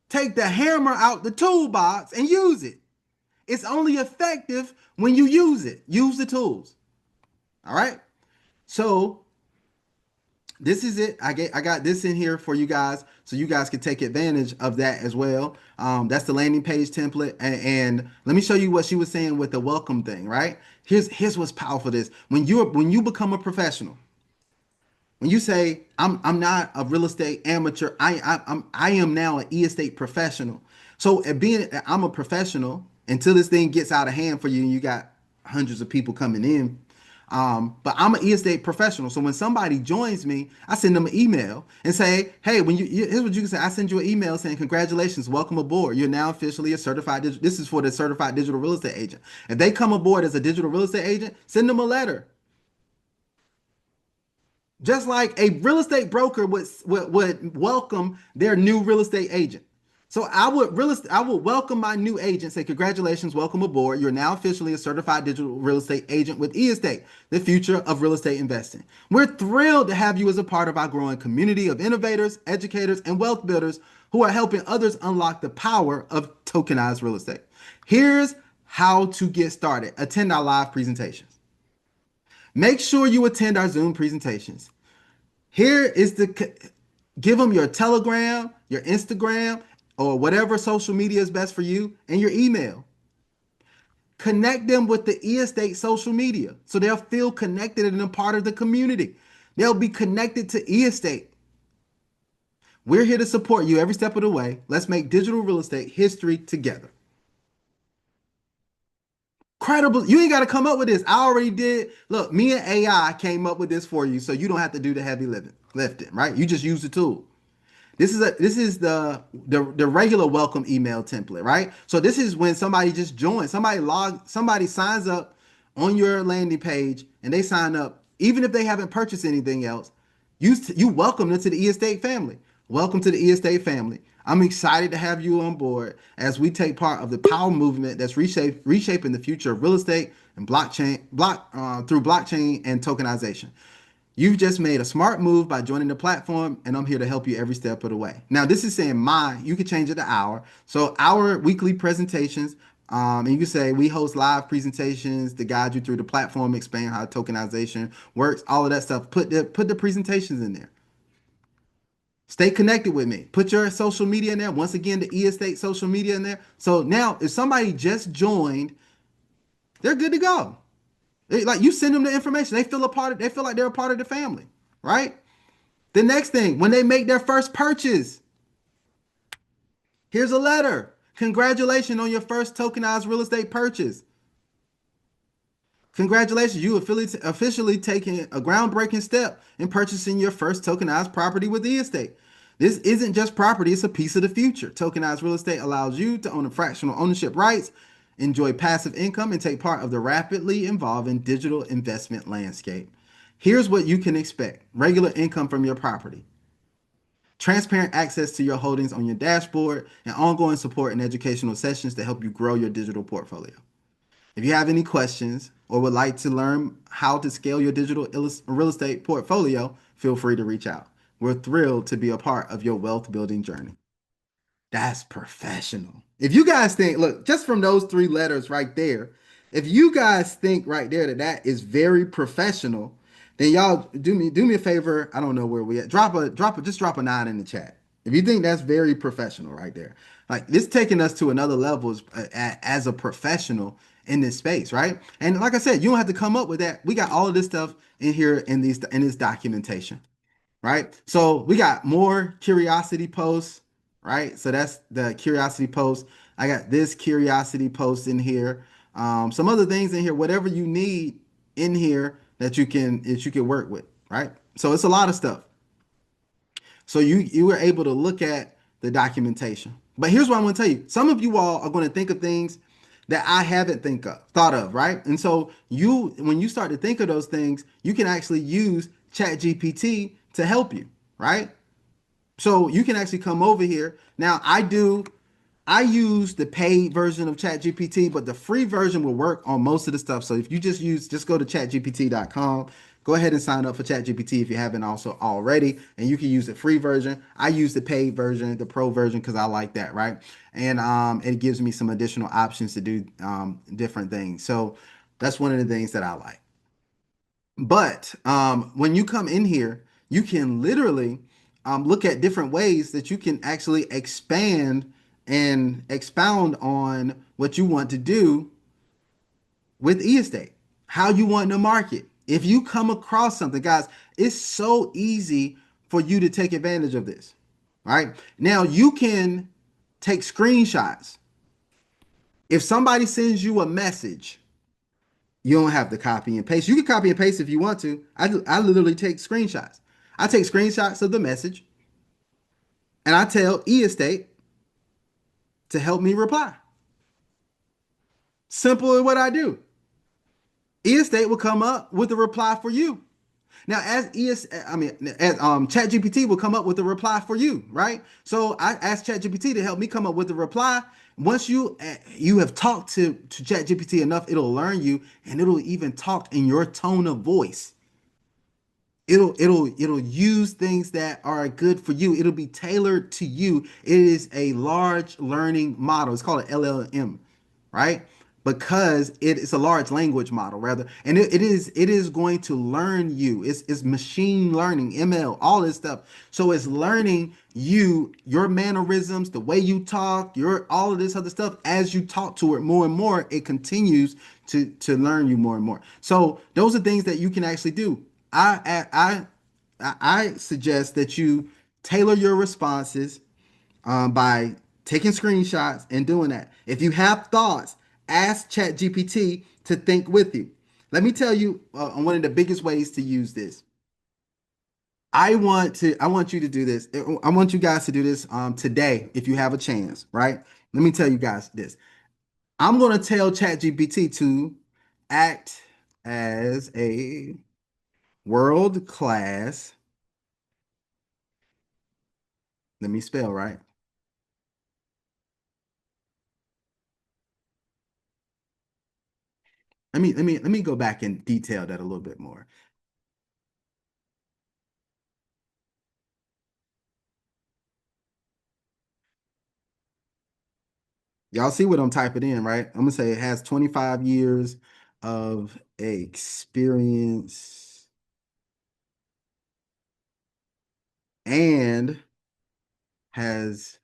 take the hammer out the toolbox and use it. It's only effective when you use it. Use the tools. All right. So this is it. I got this in here for you guys, so you guys can take advantage of that as well. That's the landing page template, and let me show you what she was saying with the welcome thing. Right. Here's what's powerful. This when you become a professional. When you say I'm not a real estate amateur, I am now an estate professional. So I'm a professional until this thing gets out of hand for you and you got hundreds of people coming in. But I'm an estate professional. So when somebody joins me, I send them an email and say, hey, here's what you can say. I send you an email saying, congratulations, welcome aboard. You're now officially a certified. This is for the certified digital real estate agent. If they come aboard as a digital real estate agent, send them a letter. Just like a real estate broker would welcome their new real estate agent. So I would welcome my new agent, say, congratulations, welcome aboard. You're now officially a certified digital real estate agent with eEstate, the future of real estate investing. We're thrilled to have you as a part of our growing community of innovators, educators, and wealth builders who are helping others unlock the power of tokenized real estate. Here's how to get started. Attend our live presentations. Make sure you attend our Zoom presentations. Here is give them your Telegram, your Instagram, or whatever social media is best for you, and your email. Connect them with the eEstate social media so they'll feel connected and a part of the community. They'll be connected to eEstate. We're here to support you every step of the way. Let's make digital real estate history together. Credible. You ain't got to come up with this. I already did. Look, me and AI came up with this for you, so you don't have to do the heavy lifting, right? You just use the tool. This is the regular welcome email template, right? So this is when somebody just joins, somebody signs up on your landing page and they sign up, even if they haven't purchased anything else. You welcome them to the eEstate family. Welcome to the eEstate family. I'm excited to have you on board as we take part of the power movement that's reshaping the future of real estate and through blockchain and tokenization. You've just made a smart move by joining the platform, and I'm here to help you every step of the way. Now, this is saying you can change it to hour. So our weekly presentations, and you can say we host live presentations to guide you through the platform, explain how tokenization works, all of that stuff. Put the presentations in there. Stay connected with me. Put your social media in there. Once again, the eEstate social media in there. So now, if somebody just joined, they're good to go. Like you send them the information, they feel like they're a part of the family, right? The next thing, when they make their first purchase, here's a letter. Congratulations on your first tokenized real estate purchase. Congratulations, you officially taking a groundbreaking step in purchasing your first tokenized property with eEstate. This isn't just property, it's a piece of the future. Tokenized real estate allows you to own a fractional ownership rights, enjoy passive income, and take part of the rapidly evolving digital investment landscape. Here's what you can expect: regular income from your property, transparent access to your holdings on your dashboard, and ongoing support and educational sessions to help you grow your digital portfolio. If you have any questions or would like to learn how to scale your digital real estate portfolio, feel free to reach out. We're thrilled to be a part of your wealth building journey. That's professional. If you guys think, look, just from those three letters right there, if you guys think right there that that is very professional, then y'all do me a favor. I don't know where we at. Just drop a 9 in the chat. If you think that's very professional right there, like this taking us to another level as a professional in this space, right? And like I said, you don't have to come up with that. We got all of this stuff in here in this documentation, right? So we got more curiosity posts, right? So that's the curiosity post. I got this curiosity post in here. Some other things in here, whatever you need in here that you can work with, right? So it's a lot of stuff. So you were able to look at the documentation. But here's what I'm going to tell you. Some of you all are going to think of things that I haven't thought of, right? And so when you start to think of those things, you can actually use ChatGPT to help you, right? So you can actually come over here. Now I use the paid version of ChatGPT, but the free version will work on most of the stuff. So if you just go to chatgpt.com, go ahead and sign up for ChatGPT if you haven't also already, and you can use the free version. I use the paid version, the pro version, because I like that, right? And it gives me some additional options to do different things. So that's one of the things that I like. But when you come in here, you can literally look at different ways that you can actually expand and expound on what you want to do with eEstate, how you want to market. If you come across something, guys, it's so easy for you to take advantage of this. All right. Now you can take screenshots. If somebody sends you a message, you don't have to copy and paste. You can copy and paste if you want to. I literally take screenshots. I take screenshots of the message and I tell eEstate to help me reply. Simple in what I do. eEstate will come up with a reply for you. Now, as ChatGPT will come up with a reply for you, right? So I asked ChatGPT to help me come up with a reply. Once you have talked to ChatGPT enough, it'll learn you, and it'll even talk in your tone of voice. It'll use things that are good for you. It'll be tailored to you. It is a large learning model. It's called an LLM, right? Because it is a large language model rather, and it is going to learn you. It's machine learning, ML, all this stuff. So it's learning you, your mannerisms, the way you talk, your all of this other stuff. As you talk to it more and more, it continues to learn you more and more. So those are things that you can actually do. I suggest that you tailor your responses by taking screenshots and doing that. If you have thoughts, ask ChatGPT to think with you. Let me tell you one of the biggest ways to use this. I want you to do this. I want you guys to do this today if you have a chance, right? Let me tell you guys this. I'm going to tell ChatGPT to act as a world class. Let me spell right. Let me go back and detail that a little bit more. Y'all see what I'm typing in, right? I'm gonna say it has 25 years of experience and has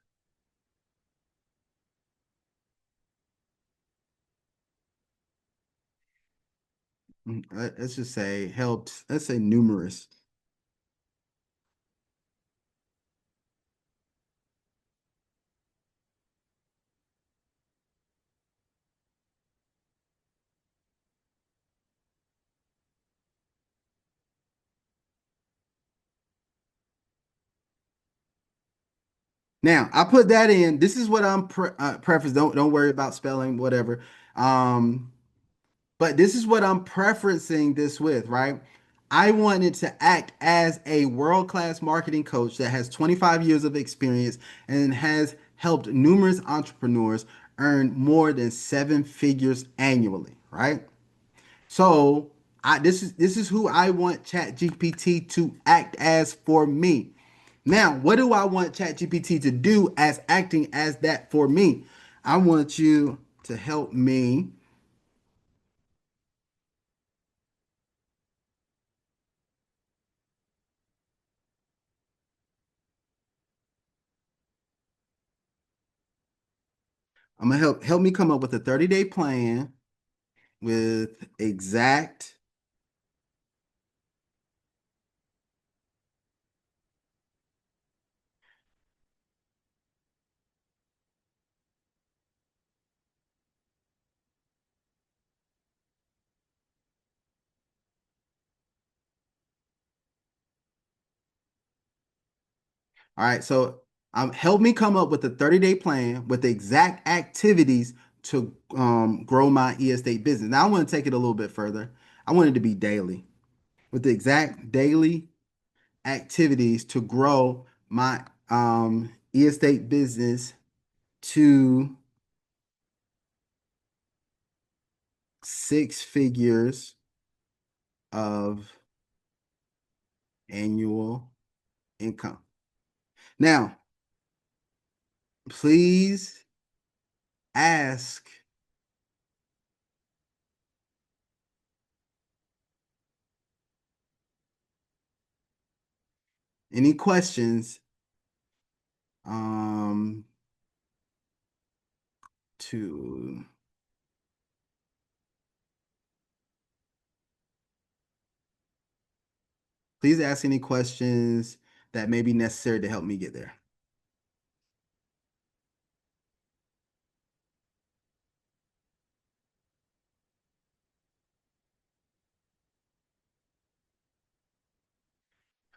let's just say helped, let's say numerous. Now, I put that in. This is what I'm preface. Don't worry about spelling, whatever. Um, But this is what I'm preferencing this with, right? I wanted to act as a world-class marketing coach that has 25 years of experience and has helped numerous entrepreneurs earn more than seven figures annually, right? So this is who I want ChatGPT to act as for me. Now, what do I want ChatGPT to do as acting as that for me? I want you to help me. I'm gonna help me come up with a 30-day plan with exact. All right, so help me come up with a 30-day plan with exact activities to grow my estate business. Now I want to take it a little bit further. I want it to be daily with the exact daily activities to grow my estate business to six figures of annual income. Now, please ask any questions um to please ask any questions that may be necessary to help me get there.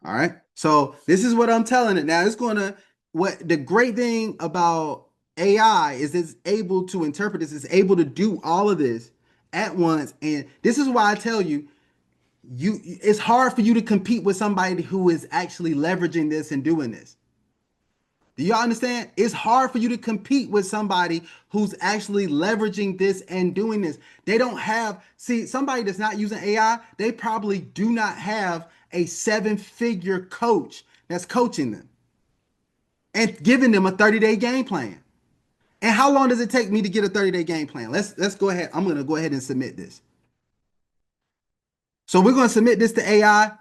All right. So this is what I'm telling it now. It's gonna what the great thing about AI is it's able to interpret this, it's able to do all of this at once. And this is why I tell you it's hard for you to compete with somebody who is actually leveraging this and doing this. Do y'all understand? It's hard for you to compete with somebody who's actually leveraging this and doing this. They don't have, see, somebody that's not using AI, they probably do not have a seven-figure coach that's coaching them and giving them a 30-day game plan. And how long does it take me to get a 30-day game plan? Let's go ahead. I'm gonna go ahead and submit this. So we're going to submit this to AI.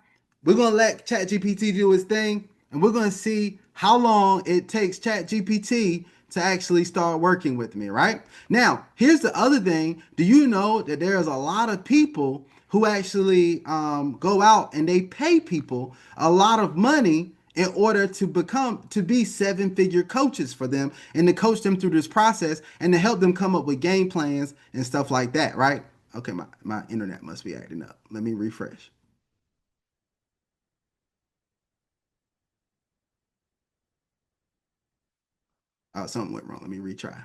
We're going to let ChatGPT do its thing, and we're going to see how long it takes ChatGPT to actually start working with me, right? Now, here's the other thing. Do you know that there's a lot of people who actually go out and they pay people a lot of money in order to be seven-figure coaches for them and to coach them through this process and to help them come up with game plans and stuff like that, right? Okay, my internet must be acting up. Let me refresh. Oh, something went wrong. Let me retry.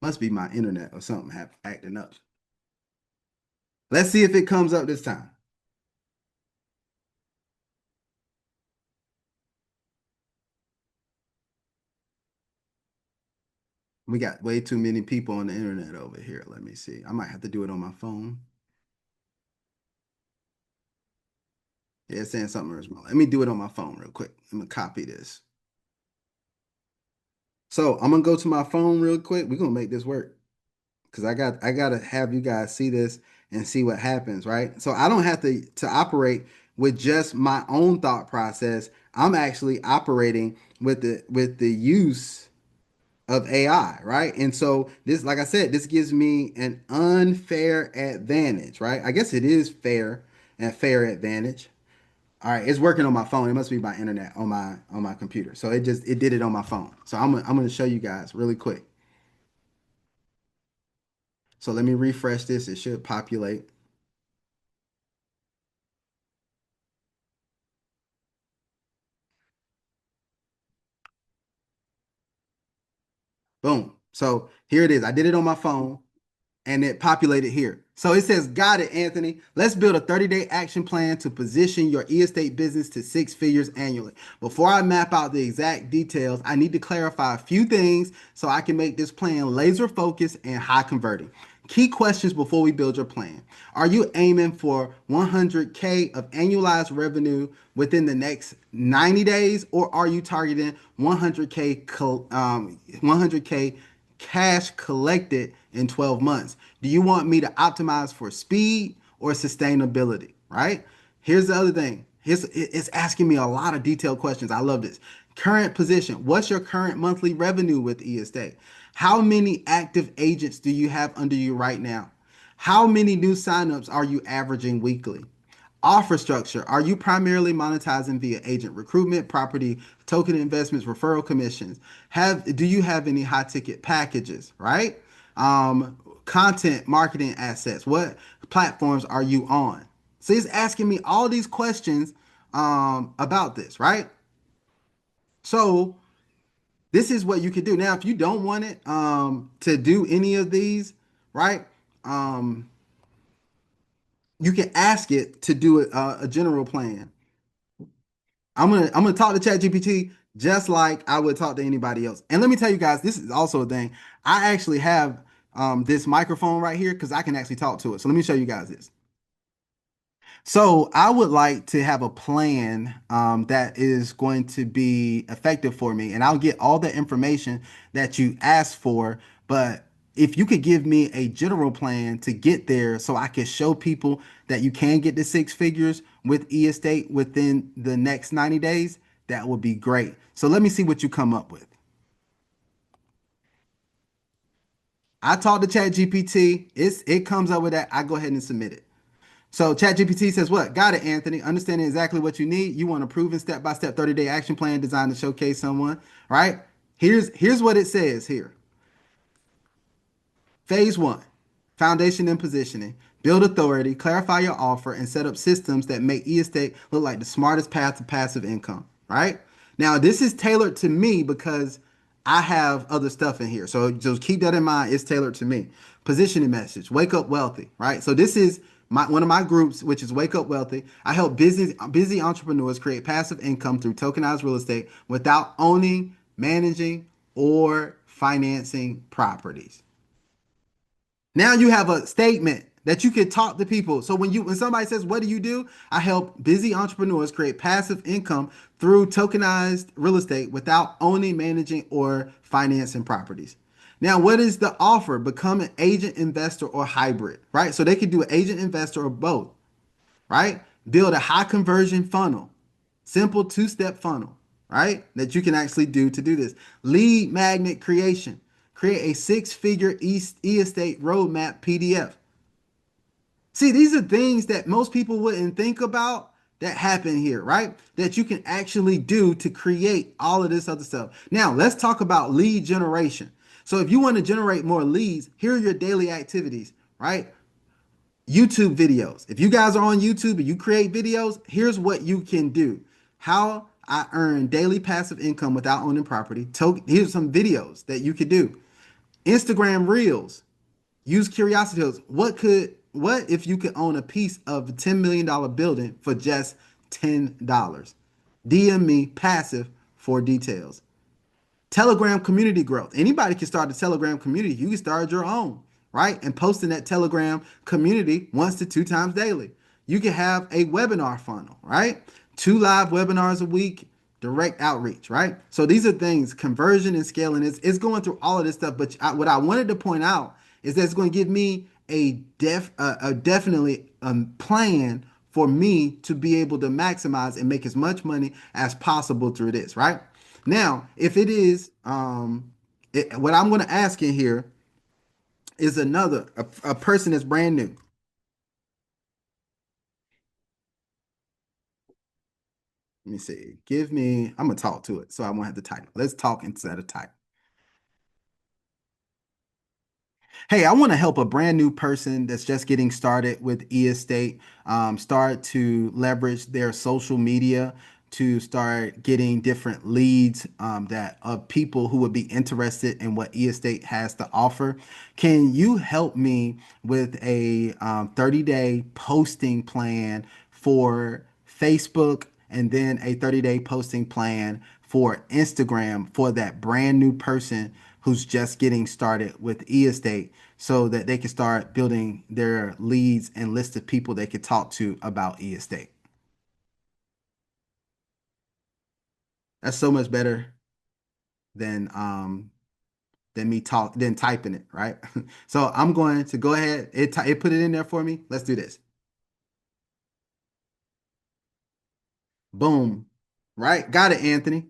Must be my internet or something acting up. Let's see if it comes up this time. We got way too many people on the internet over here. Let me see. I might have to do it on my phone. Yeah, it's saying something is wrong. Let me do it on my phone real quick. I'm gonna copy this. So I'm gonna go to my phone real quick. We're gonna make this work because I gotta have you guys see this and see what happens, right? So I don't have to operate with just my own thought process. I'm actually operating with the use of AI, right? And so this, like I said, this gives me an unfair advantage, right? I guess it is fair and fair advantage. All right, it's working on my phone. It must be my internet on my computer. So it did it on my phone. So I'm gonna show you guys really quick. So let me refresh this. It should populate. Boom. So here it is. I did it on my phone and it populated here. So it says, got it, Anthony. Let's build a 30-day action plan to position your estate business to six figures annually. Before I map out the exact details, I need to clarify a few things so I can make this plan laser focused and high converting. Key questions before we build your plan. Are you aiming for 100K of annualized revenue within the next 90 days, or are you targeting 100K cash collected in 12 months? Do you want me to optimize for speed or sustainability? Right? Here's the other thing. It's asking me a lot of detailed questions. I love this. Current position. What's your current monthly revenue with estate? How many active agents do you have under you right now? How many new signups are you averaging weekly? Offer structure. Are you primarily monetizing via agent recruitment, property, token investments, referral commissions? Do you have any high ticket packages, right? Content marketing assets. What platforms are you on? So he's asking me all these questions about this, right? So this is what you could do. Now, if you don't want it to do any of these, right? Um, you can ask it to do a general plan. I'm gonna talk to ChatGPT just like I would talk to anybody else. And let me tell you guys, this is also a thing. I actually have this microphone right here because I can actually talk to it. So let me show you guys this. So I would like to have a plan that is going to be effective for me, and I'll get all the information that you asked for. But if you could give me a general plan to get there, so I could show people that you can get to six figures with e-estate within the next 90 days, that would be great. So let me see what you come up with. I talked to ChatGPT. It comes up with that. I go ahead and submit it. So ChatGPT says what? Got it, Anthony. Understanding exactly what you need. You want a proven step-by-step 30-day action plan designed to showcase someone, right? Here's what it says here. Phase one, foundation and positioning. Build authority, clarify your offer, and set up systems that make e-estate look like the smartest path to passive income, right? Now, this is tailored to me because I have other stuff in here. So just keep that in mind. It's tailored to me. Positioning message, wake up wealthy, right? So this is my one of my groups, which is Wake Up Wealthy. I help busy entrepreneurs create passive income through tokenized real estate without owning, managing, or financing properties. Now you have a statement that you can talk to people. So when somebody says, "What do you do?" I help busy entrepreneurs create passive income through tokenized real estate without owning, managing, or financing properties. Now, what is the offer? Become an agent investor or hybrid, right? So they could do an agent investor or both, right? Build a high conversion funnel, simple two-step funnel, right? That you can actually do to do this. Lead magnet creation. Create a six-figure e-estate roadmap PDF. See, these are things that most people wouldn't think about that happen here, right? That you can actually do to create all of this other stuff. Now, let's talk about lead generation. So if you want to generate more leads, here are your daily activities, right? YouTube videos. If you guys are on YouTube and you create videos, here's what you can do. How I earn daily passive income without owning property. Here's some videos that you could do. Instagram Reels. Use curiosity hooks. What if you could own a piece of a $10 million building for just $10? DM me passive for details. Telegram community growth. Anybody can start a Telegram community. You can start your own, right? And post in that Telegram community once to two times daily. You can have a webinar funnel, right? Two live webinars a week, direct outreach, right? So these are things, conversion and scaling. It's going through all of this stuff. But what I wanted to point out is that it's going to give me a definitely plan for me to be able to maximize and make as much money as possible through this, right? Now, if it is, what I'm going to ask in here is a person that's brand new. Let me see. I'm going to talk to it so I won't have to type. Let's talk instead of type. Hey, I want to help a brand new person that's just getting started with e-estate start to leverage their social media to start getting different leads that of people who would be interested in what e-estate has to offer. Can you help me with a 30-day posting plan for Facebook and then a 30-day posting plan for Instagram for that brand new person who's just getting started with e-estate so that they can start building their leads and list of people they could talk to about e-estate? That's so much better than than typing it, right? So I'm going to go ahead. It put it in there for me. Let's do this. Boom. Right? Got it, Anthony.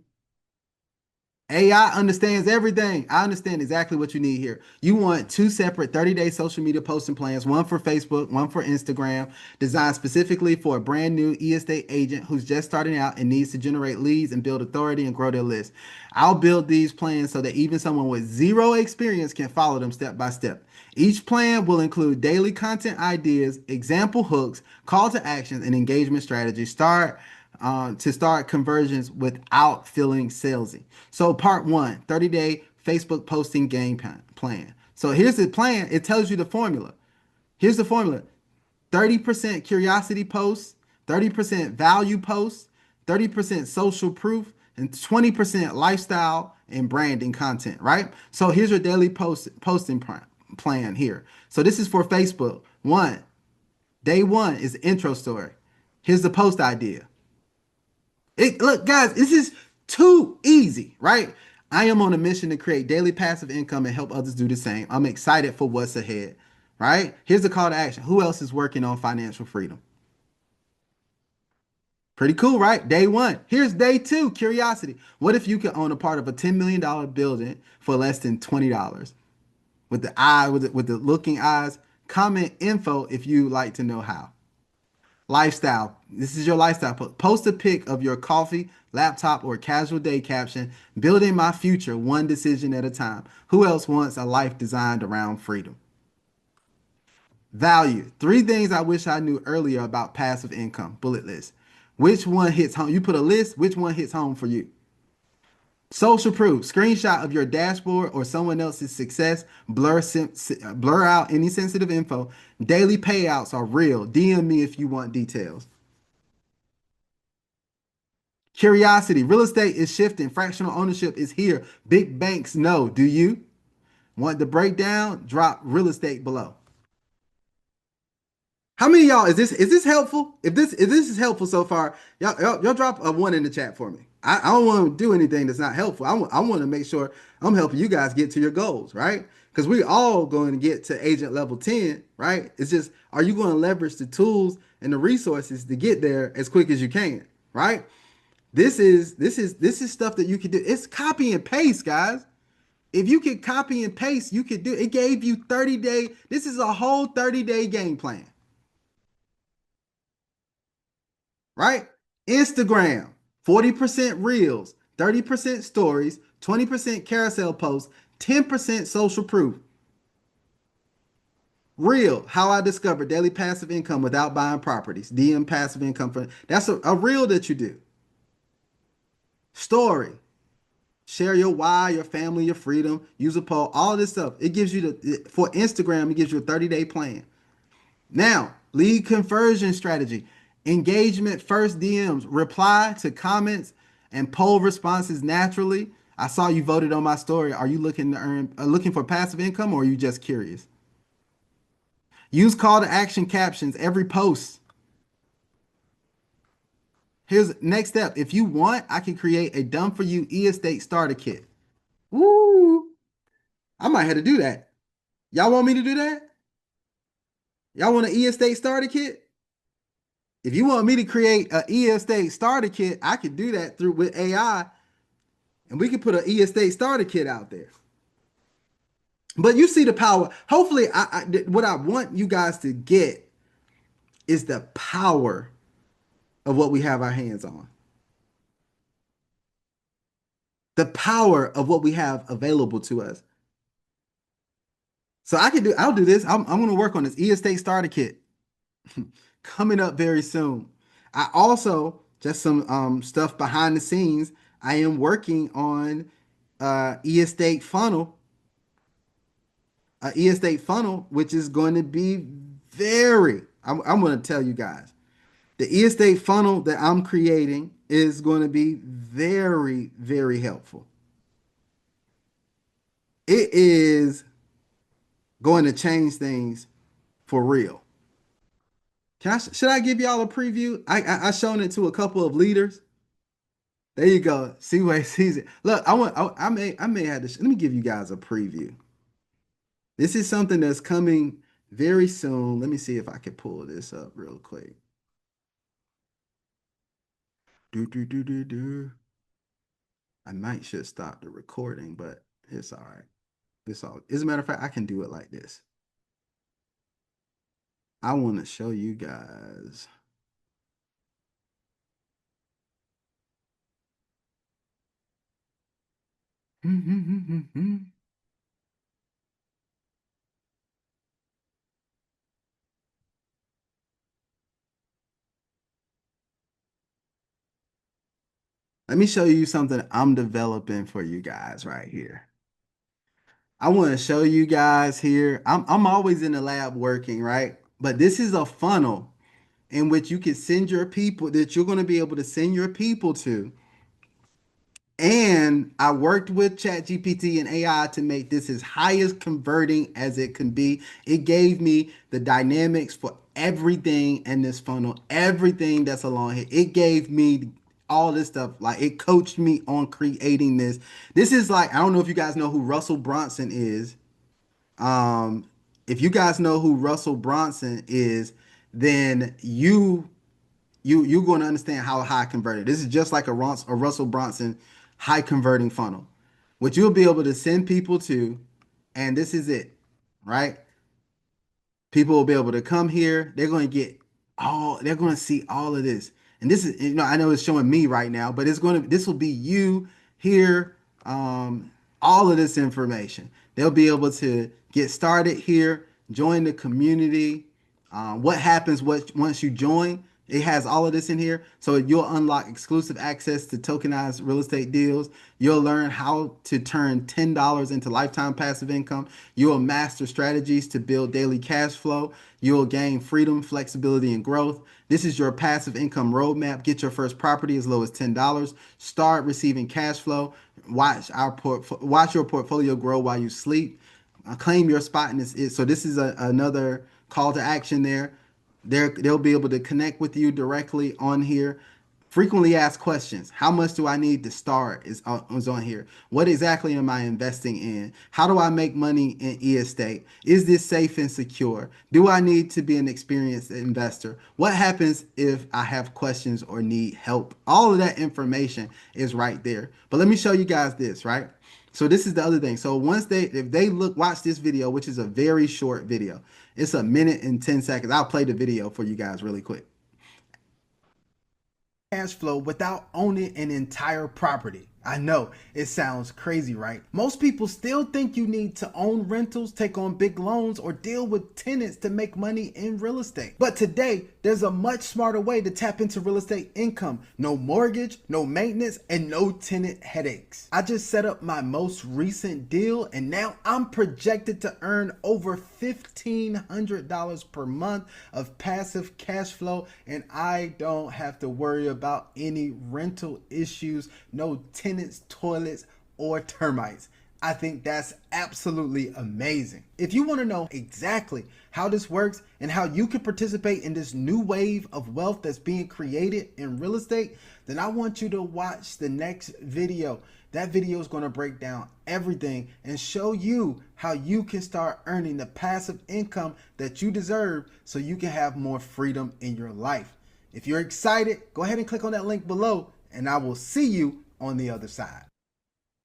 AI understands everything. I understand exactly what you need here. You want two separate 30-day social media posting plans, one for Facebook, one for Instagram, designed specifically for a brand new e-estate agent who's just starting out and needs to generate leads and build authority and grow their list. I'll build these plans so that even someone with zero experience can follow them step by step. Each plan will include daily content ideas, example hooks, call to actions, and engagement strategies. To start conversions without feeling salesy. So part one, 30-day Facebook posting game plan. So here's the plan. It tells you the formula. Here's the formula. 30% curiosity posts, 30% value posts, 30% social proof, and 20% lifestyle and branding content, right? So here's your daily posting plan here. So this is for Facebook. Day one is the intro story. Here's the post idea. Look, guys, this is too easy, right? I am on a mission to create daily passive income and help others do the same. I'm excited for what's ahead, right? Here's the call to action. Who else is working on financial freedom? Pretty cool, right? Day one. Here's day two, curiosity. What if you could own a part of a $10 million building for less than $20? With the looking eyes. Comment info if you like to know how. Lifestyle. This is your lifestyle. Post a pic of your coffee, laptop, or casual day caption. Building my future one decision at a time. Who else wants a life designed around freedom? Value. Three things I wish I knew earlier about passive income. Bullet list. Which one hits home? You put a list. Which one hits home for you? Social proof, screenshot of your dashboard or someone else's success, blur out any sensitive info. Daily payouts are real. DM me if you want details. Curiosity, real estate is shifting. Fractional ownership is here. Big banks know. Do you want the breakdown? Drop real estate below. How many of y'all is this helpful? If this is helpful so far, y'all drop a one in the chat for me. I don't want to do anything that's not helpful. I want to make sure I'm helping you guys get to your goals, right? Because we all going to get to agent level 10, right? It's just, are you going to leverage the tools and the resources to get there as quick as you can, right? This is stuff that you can do. It's copy and paste, guys. If you could copy and paste, you could do it. It gave you 30-day. This is a whole 30-day game plan, right? Instagram, 40% reels, 30% stories, 20% carousel posts, 10% social proof. Reel, how I discovered daily passive income without buying properties. DM passive income for that's a reel that you do. Story, share your why, your family, your freedom, use a poll, all of this stuff. It gives you for Instagram, it gives you a 30-day plan. Now, lead conversion strategy. Engagement first DMs, reply to comments and poll responses naturally. I saw you voted on my story. Are you looking to looking for passive income or are you just curious? Use call to action captions every post. Here's next step. If you want, I can create a done for you e-estate starter kit. Woo! I might have to do that. Y'all want me to do that? Y'all want an e-estate starter kit? If you want me to create an e-estate starter kit, I could do that through with AI, and we can put an e-estate starter kit out there. But you see the power. Hopefully, what I want you guys to get is the power of what we have our hands on. The power of what we have available to us. So I'll do this. I'm going to work on this e-estate starter kit coming up very soon. I also, just some stuff behind the scenes, I am working on e-estate funnel, e-estate funnel, which is going to be I'm going to tell you guys, the e-estate funnel that I'm creating is going to be very, very helpful. It is going to change things for real. Should I give y'all a preview? I shown it to a couple of leaders. There you go. See where he sees it. Look, I may have to. Let me give you guys a preview. This is something that's coming very soon. Let me see if I can pull this up real quick. Do do do do do. I might should stop the recording, but it's all right. It's all. As a matter of fact, I can do it like this. I want to show you guys. Let me show you something I'm developing for you guys right here. I want to show you guys here. I'm always in the lab working, right? But this is a funnel in which you can send your people that you're going to be able to send your people to. And I worked with ChatGPT and AI to make this as high as converting as it can be. It gave me the dynamics for everything in this funnel, everything that's along here. It gave me all this stuff. Like it coached me on creating this. This is like, I don't know if you guys know who Russell Brunson is. Um, if you guys know who Russell Brunson is, then you're going to understand how high converted. This is just like a Russell Brunson high converting funnel, which you'll be able to send people to, and this is it, right? People will be able to come here. They're going to see all of this. And this is, I know it's showing me right now, but this will be you here, all of this information. They'll be able to get started here, join the community. What happens once you join? It has all of this in here. So you'll unlock exclusive access to tokenized real estate deals. You'll learn how to turn $10 into lifetime passive income. You'll master strategies to build daily cash flow. You'll gain freedom, flexibility, and growth. This is your passive income roadmap. Get your first property as low as $10. Start receiving cash flow. Watch your portfolio grow while you sleep. Claim your spot in this. So this is another call to action there. They'll be able to connect with you directly on here. Frequently asked questions. How much do I need to start is on here. What exactly am I investing in? How do I make money in estate? Is this safe and secure? Do I need to be an experienced investor? What happens if I have questions or need help? All of that information is right there. But let me show you guys this, right? So this is the other thing. So if they watch this video, which is a very short video, it's a minute and 10 seconds. I'll play the video for you guys really quick. Cash flow without owning an entire property. I know it sounds crazy, right? Most people still think you need to own rentals, take on big loans, or deal with tenants to make money in real estate. But today, there's a much smarter way to tap into real estate income. No mortgage, no maintenance, and no tenant headaches. I just set up my most recent deal, and now I'm projected to earn over $1,500 per month of passive cash flow, and I don't have to worry about any rental issues, no tenants, toilets, or termites. I think that's absolutely amazing. If you want to know exactly how this works and how you can participate in this new wave of wealth that's being created in real estate, then I want you to watch the next video. That video is going to break down everything and show you how you can start earning the passive income that you deserve so you can have more freedom in your life. If you're excited, go ahead and click on that link below, and I will see you on the other side.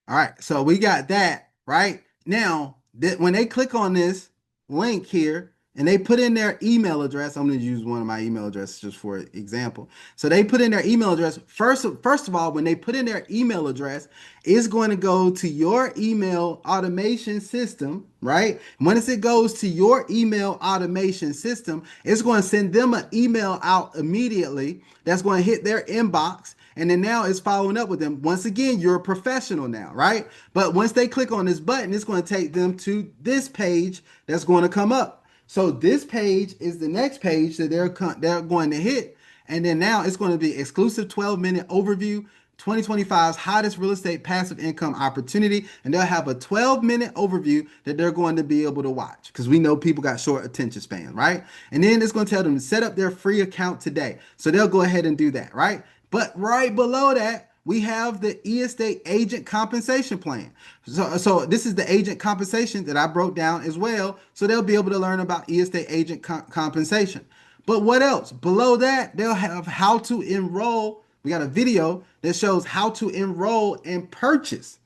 All right, so we got that right now. When they click on this link here and they put in their email address, I'm going to use one of my email addresses just for example. So they put in their email address. First of all, when they put in their email address, it's going to go to your email automation system, right? Once it goes to your email automation system, it's going to send them an email out immediately that's going to hit their inbox. And then now it's following up with them. Once again, you're a professional now, right? But once they click on this button, it's going to take them to this page that's going to come up. So this page is the next page that they're going to hit. And then now it's going to be exclusive 12-minute overview, 2025's hottest real estate passive income opportunity. And they'll have a 12-minute overview that they're going to be able to watch because we know people got short attention span, right? And then it's going to tell them to set up their free account today. So they'll go ahead and do that, right? But right below that, we have the estate agent compensation plan. So this is the agent compensation that I broke down as well. So they'll be able to learn about estate agent compensation. But what else? Below that, they'll have how to enroll. We got a video that shows how to enroll and purchase.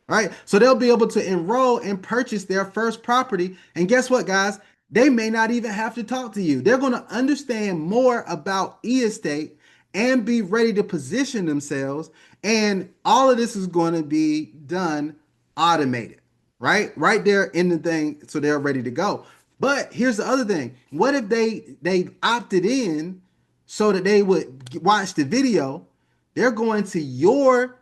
Right? So they'll be able to enroll and purchase their first property. And guess what, guys? They may not even have to talk to you. They're going to understand more about estate and be ready to position themselves. And all of this is going to be done automated, right? Right there in the thing. So they're ready to go. But here's the other thing. What if they opted in so that they would watch the video? They're going to your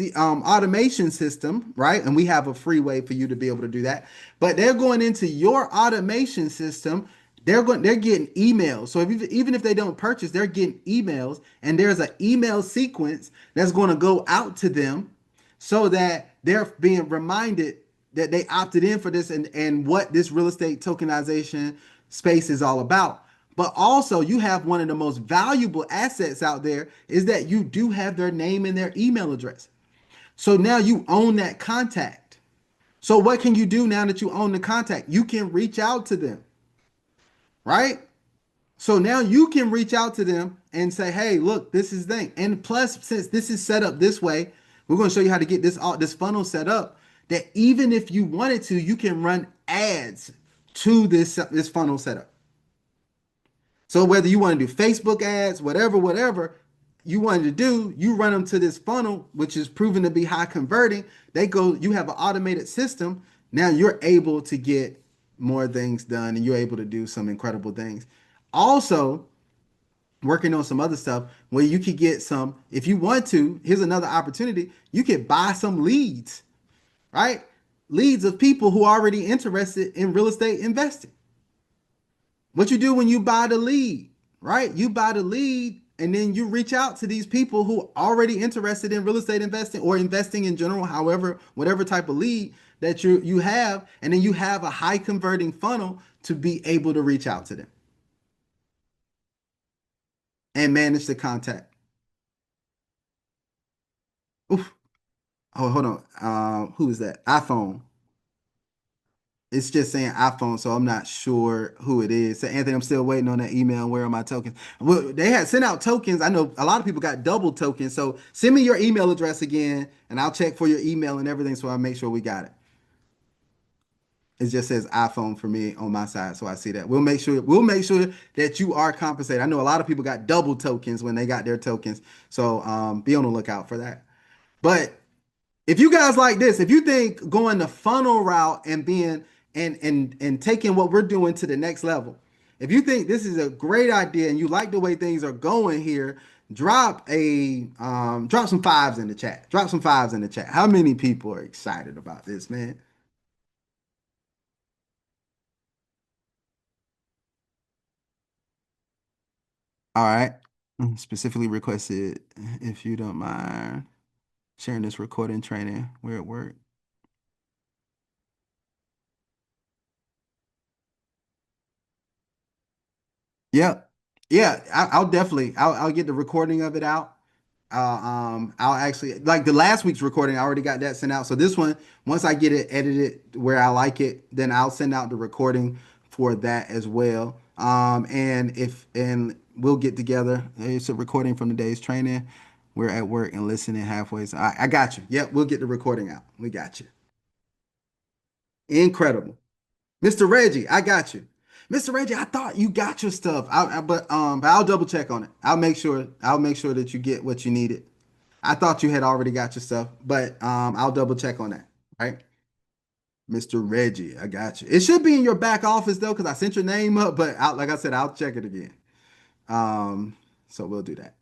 automation system, right? And we have a free way for you to be able to do that. But they're going into your automation system. They're getting emails. So even if they don't purchase, they're getting emails, and there's an email sequence that's going to go out to them so that they're being reminded that they opted in for this and what this real estate tokenization space is all about. But also, you have one of the most valuable assets out there is that you do have their name and their email address. So now you own that contact. So what can you do now that you own the contact? You can reach out to them. Right? So now you can reach out to them and say, hey, look, this is the thing. And plus, since this is set up this way, we're going to show you how to get this funnel set up that even if you wanted to, you can run ads to this funnel setup. So whether you want to do Facebook ads, whatever you wanted to do, you run them to this funnel, which is proven to be high converting. You have an automated system. Now you're able to get more things done and you're able to do some incredible things. Also, working on some other stuff where you could get some, if you want to, here's another opportunity. You could buy some leads, right? Leads of people who are already interested in real estate investing. What you do when you buy the lead, right? You buy the lead and then you reach out to these people who are already interested in real estate investing or investing in general, however, whatever type of lead that you have, and then you have a high converting funnel to be able to reach out to them and manage the contact. Oof. Oh, hold on. Who is that? iPhone. It's just saying iPhone, so I'm not sure who it is. So Anthony, I'm still waiting on that email. Where are my tokens? Well, they had sent out tokens. I know a lot of people got double tokens. So send me your email address again, and I'll check for your email and everything, so I make sure we got it. It just says iPhone for me on my side, so I see that. We'll make sure that you are compensated. I know a lot of people got double tokens when they got their tokens, so be on the lookout for that. But if you guys like this, if you think going the funnel route and being and taking what we're doing to the next level, if you think this is a great idea and you like the way things are going here, drop some fives in the chat. Drop some fives in the chat. How many people are excited about this, man? All right. Specifically requested if you don't mind sharing this recording training. We're at work. Yeah. Yeah, I'll definitely I'll get the recording of it out. I'll actually like the last week's recording. I already got that sent out. So this one, once I get it edited where I like it, then I'll send out the recording for that as well. And we'll get together. It's a recording from the day's training. We're at work and listening halfway. So I got you. Yep, we'll get the recording out. We got you. Incredible. Mr. Reggie, I got you. Mr. Reggie, I thought you got your stuff. But I'll double check on it. I'll make sure that you get what you needed. I thought you had already got your stuff, but I'll double check on that. Right? Mr. Reggie, I got you. It should be in your back office though, because I sent your name up, but like I said, I'll check it again. Um, so we'll do that.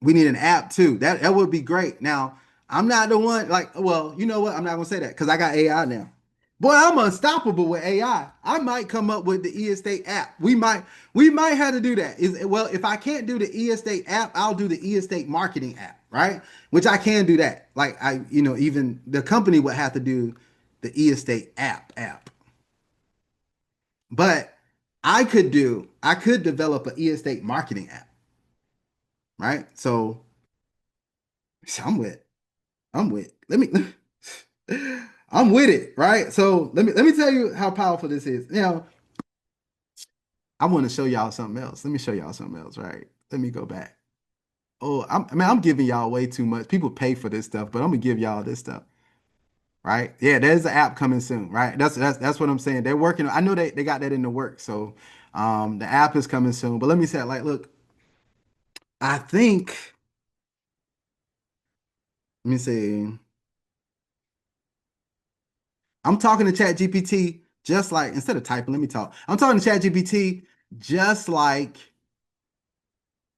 We need an app too. That would be great. Now, I'm not the one like, well, you know what? I'm not gonna say that because I got AI now. Boy, I'm unstoppable with AI. I might come up with the e-estate app. We might have to do that. Well, if I can't do the e-estate app, I'll do the e-estate marketing app, right? Which I can do that. Like even the company would have to do the e-estate app. But I could develop an e-estate marketing app, right? So I'm with. Let me. I'm with it, right? So let me tell you how powerful this is. I want to show y'all something else. Let me show y'all something else, right? Let me go back. Oh, I'm giving y'all way too much. People pay for this stuff, but I'm gonna give y'all this stuff, right? Yeah, there's an app coming soon, right? That's what I'm saying. They're working. I know they got that in the work. So, the app is coming soon. But let me say, like, look, I think. Let me see. I'm talking to ChatGPT just like instead of typing, let me talk. I'm talking to ChatGPT just like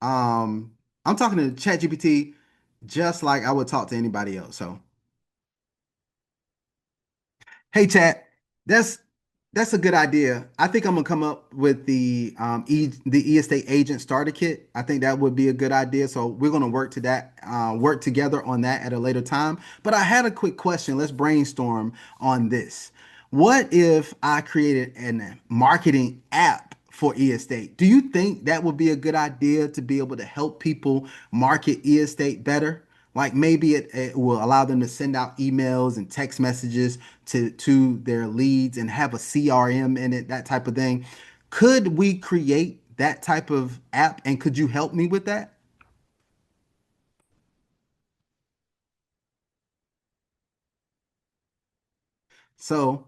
um I'm talking to ChatGPT just like I would talk to anybody else. So hey, chat. That's a good idea. I think I'm gonna come up with the e-estate agent starter kit. I think that would be a good idea. So we're gonna work together on that at a later time. But I had a quick question. Let's brainstorm on this. What if I created an marketing app for e-estate? Do you think that would be a good idea to be able to help people market e-estate better? Like maybe it will allow them to send out emails and text messages to their leads and have a CRM in it, that type of thing. Could we create that type of app and could you help me with that? So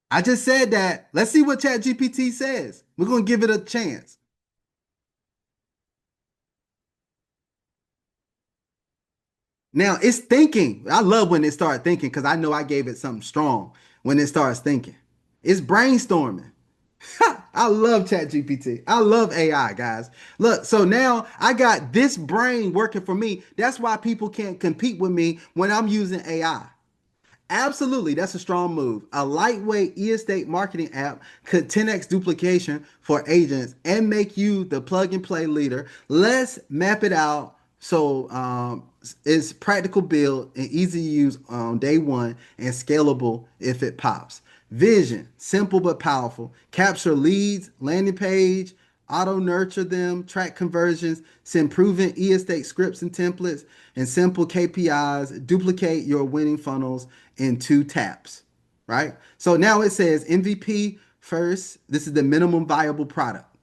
I just said that. Let's see what ChatGPT says. We're gonna give it a chance. Now it's thinking. I love when it starts thinking because I know I gave it something strong when it starts thinking. It's brainstorming. I love ChatGPT. I love AI, guys. Look, so now I got this brain working for me. That's why people can't compete with me when I'm using AI. Absolutely, that's a strong move. A lightweight estate marketing app could 10x duplication for agents and make you the plug and play leader. Let's map it out so it's practical build and easy to use on day one and scalable if it pops. Vision, simple but powerful. Capture leads, landing page, auto nurture them, track conversions, send proven e-estate scripts and templates, and simple KPIs, duplicate your winning funnels in 2 taps, right? So now it says MVP first. This is the minimum viable product.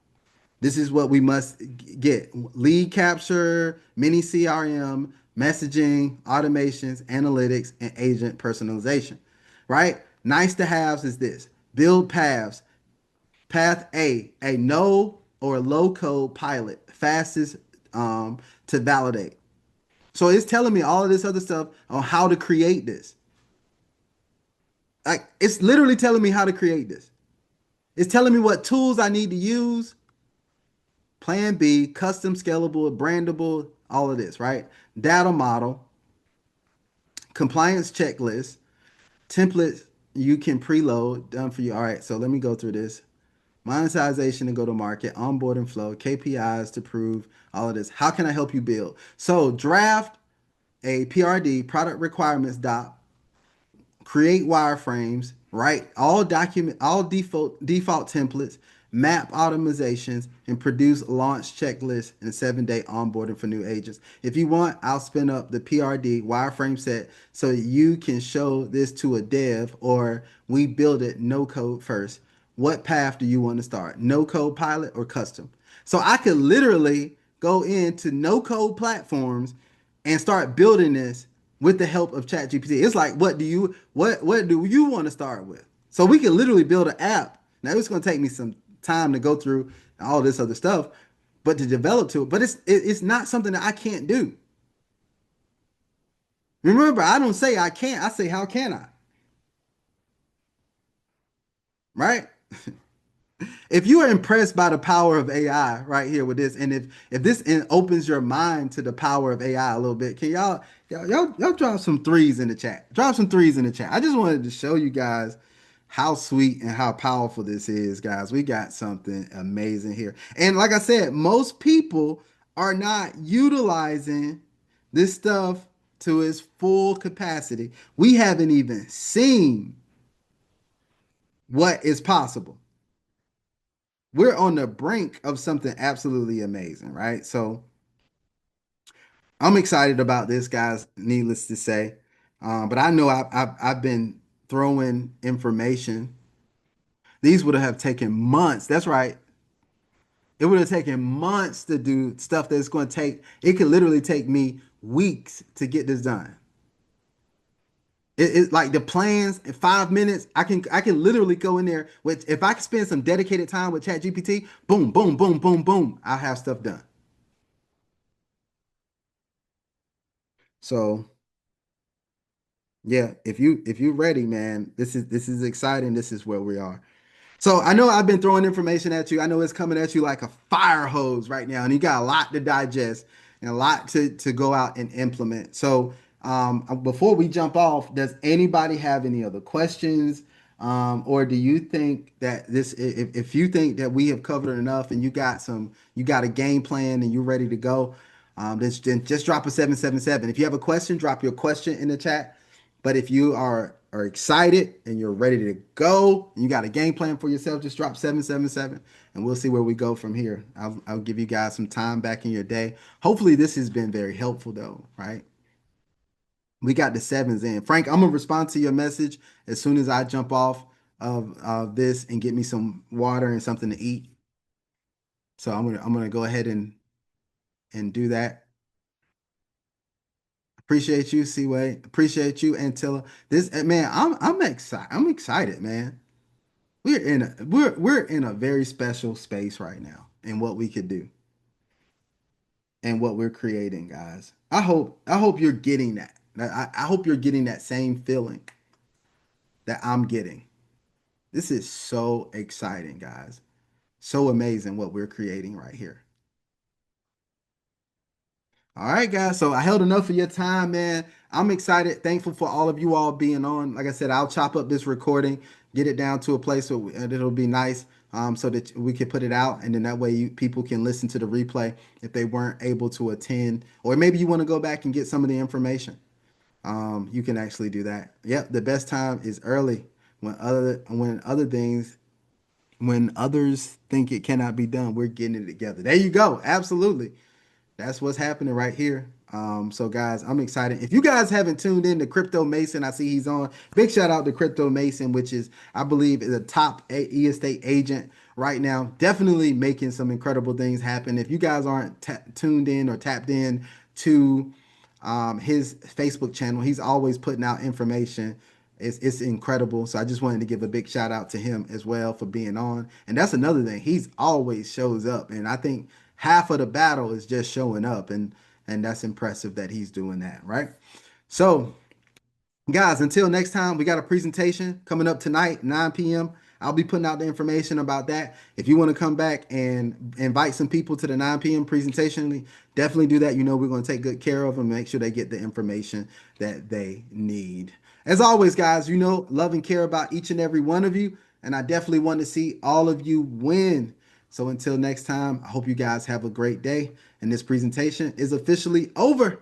This is what we must get: lead capture, mini CRM, messaging, automations, analytics, and agent personalization, right? Nice to haves is this: build paths. Path a no or low code pilot, fastest to validate. So it's telling me all of this other stuff on how to create this. Like it's literally telling me how to create this. It's telling me what tools I need to use. Plan B, custom, scalable, brandable, all of this, right? Data model, compliance checklist, templates you can preload, done for you. All right, so let me go through this. Monetization and go to market, onboarding flow, KPIs to prove all of this. How can I help you build? So draft a PRD, product requirements doc, create wireframes, write all default templates, map automations, and produce launch checklists and 7-day onboarding for new agents. If you want, I'll spin up the PRD wireframe set so you can show this to a dev, or we build it no code first. What path do you want to start? No code pilot or custom? So I could literally go into no code platforms and start building this with the help of ChatGPT. It's like, what do you want to start with? So we can literally build an app. Now it's going to take me some time to go through all this other stuff, but to develop to it. But it's not something that I can't do. Remember, I don't say I can't. I say how can I? Right? If you are impressed by the power of AI right here with this, and if this opens your mind to the power of AI a little bit, can y'all drop some threes in the chat? Drop some threes in the chat. I just wanted to show you guys how sweet and how powerful this is, guys. We got something amazing here. And like I said, most people are not utilizing this stuff to its full capacity. We haven't even seen what is possible. We're on the brink of something absolutely amazing, right? So I'm excited about this, guys. Needless to say, but I know I've been throwing information. These would have taken months. That's right. It would have taken months to do stuff that's going to take. It could literally take me weeks to get this done. It's like the plans in 5 minutes. I can literally go in there with, if I can spend some dedicated time with ChatGPT. Boom, boom, boom, boom, boom. I'll have stuff done. So yeah, if you're ready, man, this is exciting. This is where we are. So I know I've been throwing information at you. I know it's coming at you like a fire hose right now, and you got a lot to digest and a lot to go out and implement. So before we jump off, does anybody have any other questions? Or do you think that if you think that we have covered enough and you got a game plan and you're ready to go, then just drop a 777. If you have a question, drop your question in the chat. But if you are excited and you're ready to go, and you got a game plan for yourself, just drop 777 and we'll see where we go from here. I'll give you guys some time back in your day. Hopefully this has been very helpful though, right? We got the sevens in. Frank, I'm gonna respond to your message as soon as I jump off of this and get me some water and something to eat. So I'm gonna go ahead and do that. Appreciate you, Seaway. Appreciate you, Antilla. This man, I'm excited. I'm excited, man. We're in a very special space right now in what we could do and what we're creating, guys. I hope you're getting that. I hope you're getting that same feeling that I'm getting. This is so exciting, guys. So amazing what we're creating right here. All right, guys. So I held enough of your time, man. I'm excited, thankful for all of you all being on. Like I said, I'll chop up this recording, get it down to a place where it'll be nice, so that we can put it out, and then that way people can listen to the replay if they weren't able to attend, or maybe you want to go back and get some of the information. You can actually do that. Yep, the best time is early when others think it cannot be done. We're getting it together. There you go. Absolutely. That's what's happening right here. So guys, I'm excited. If you guys haven't tuned in to Crypto Mason, I see he's on. Big shout out to Crypto Mason, which is, I believe, is a top e-estate agent right now. Definitely making some incredible things happen. If you guys aren't tuned in or tapped in to his Facebook channel, he's always putting out information. It's incredible. So I just wanted to give a big shout out to him as well for being on. And that's another thing. He's always shows up. And I think half of the battle is just showing up. And that's impressive that he's doing that, right? So guys, until next time, we got a presentation coming up tonight, 9 p.m. I'll be putting out the information about that. If you want to come back and invite some people to the 9 p.m. presentation, definitely do that. You know, we're going to take good care of them, make sure they get the information that they need. As always, guys, you know, love and care about each and every one of you. And I definitely want to see all of you win. So until next time, I hope you guys have a great day. And this presentation is officially over.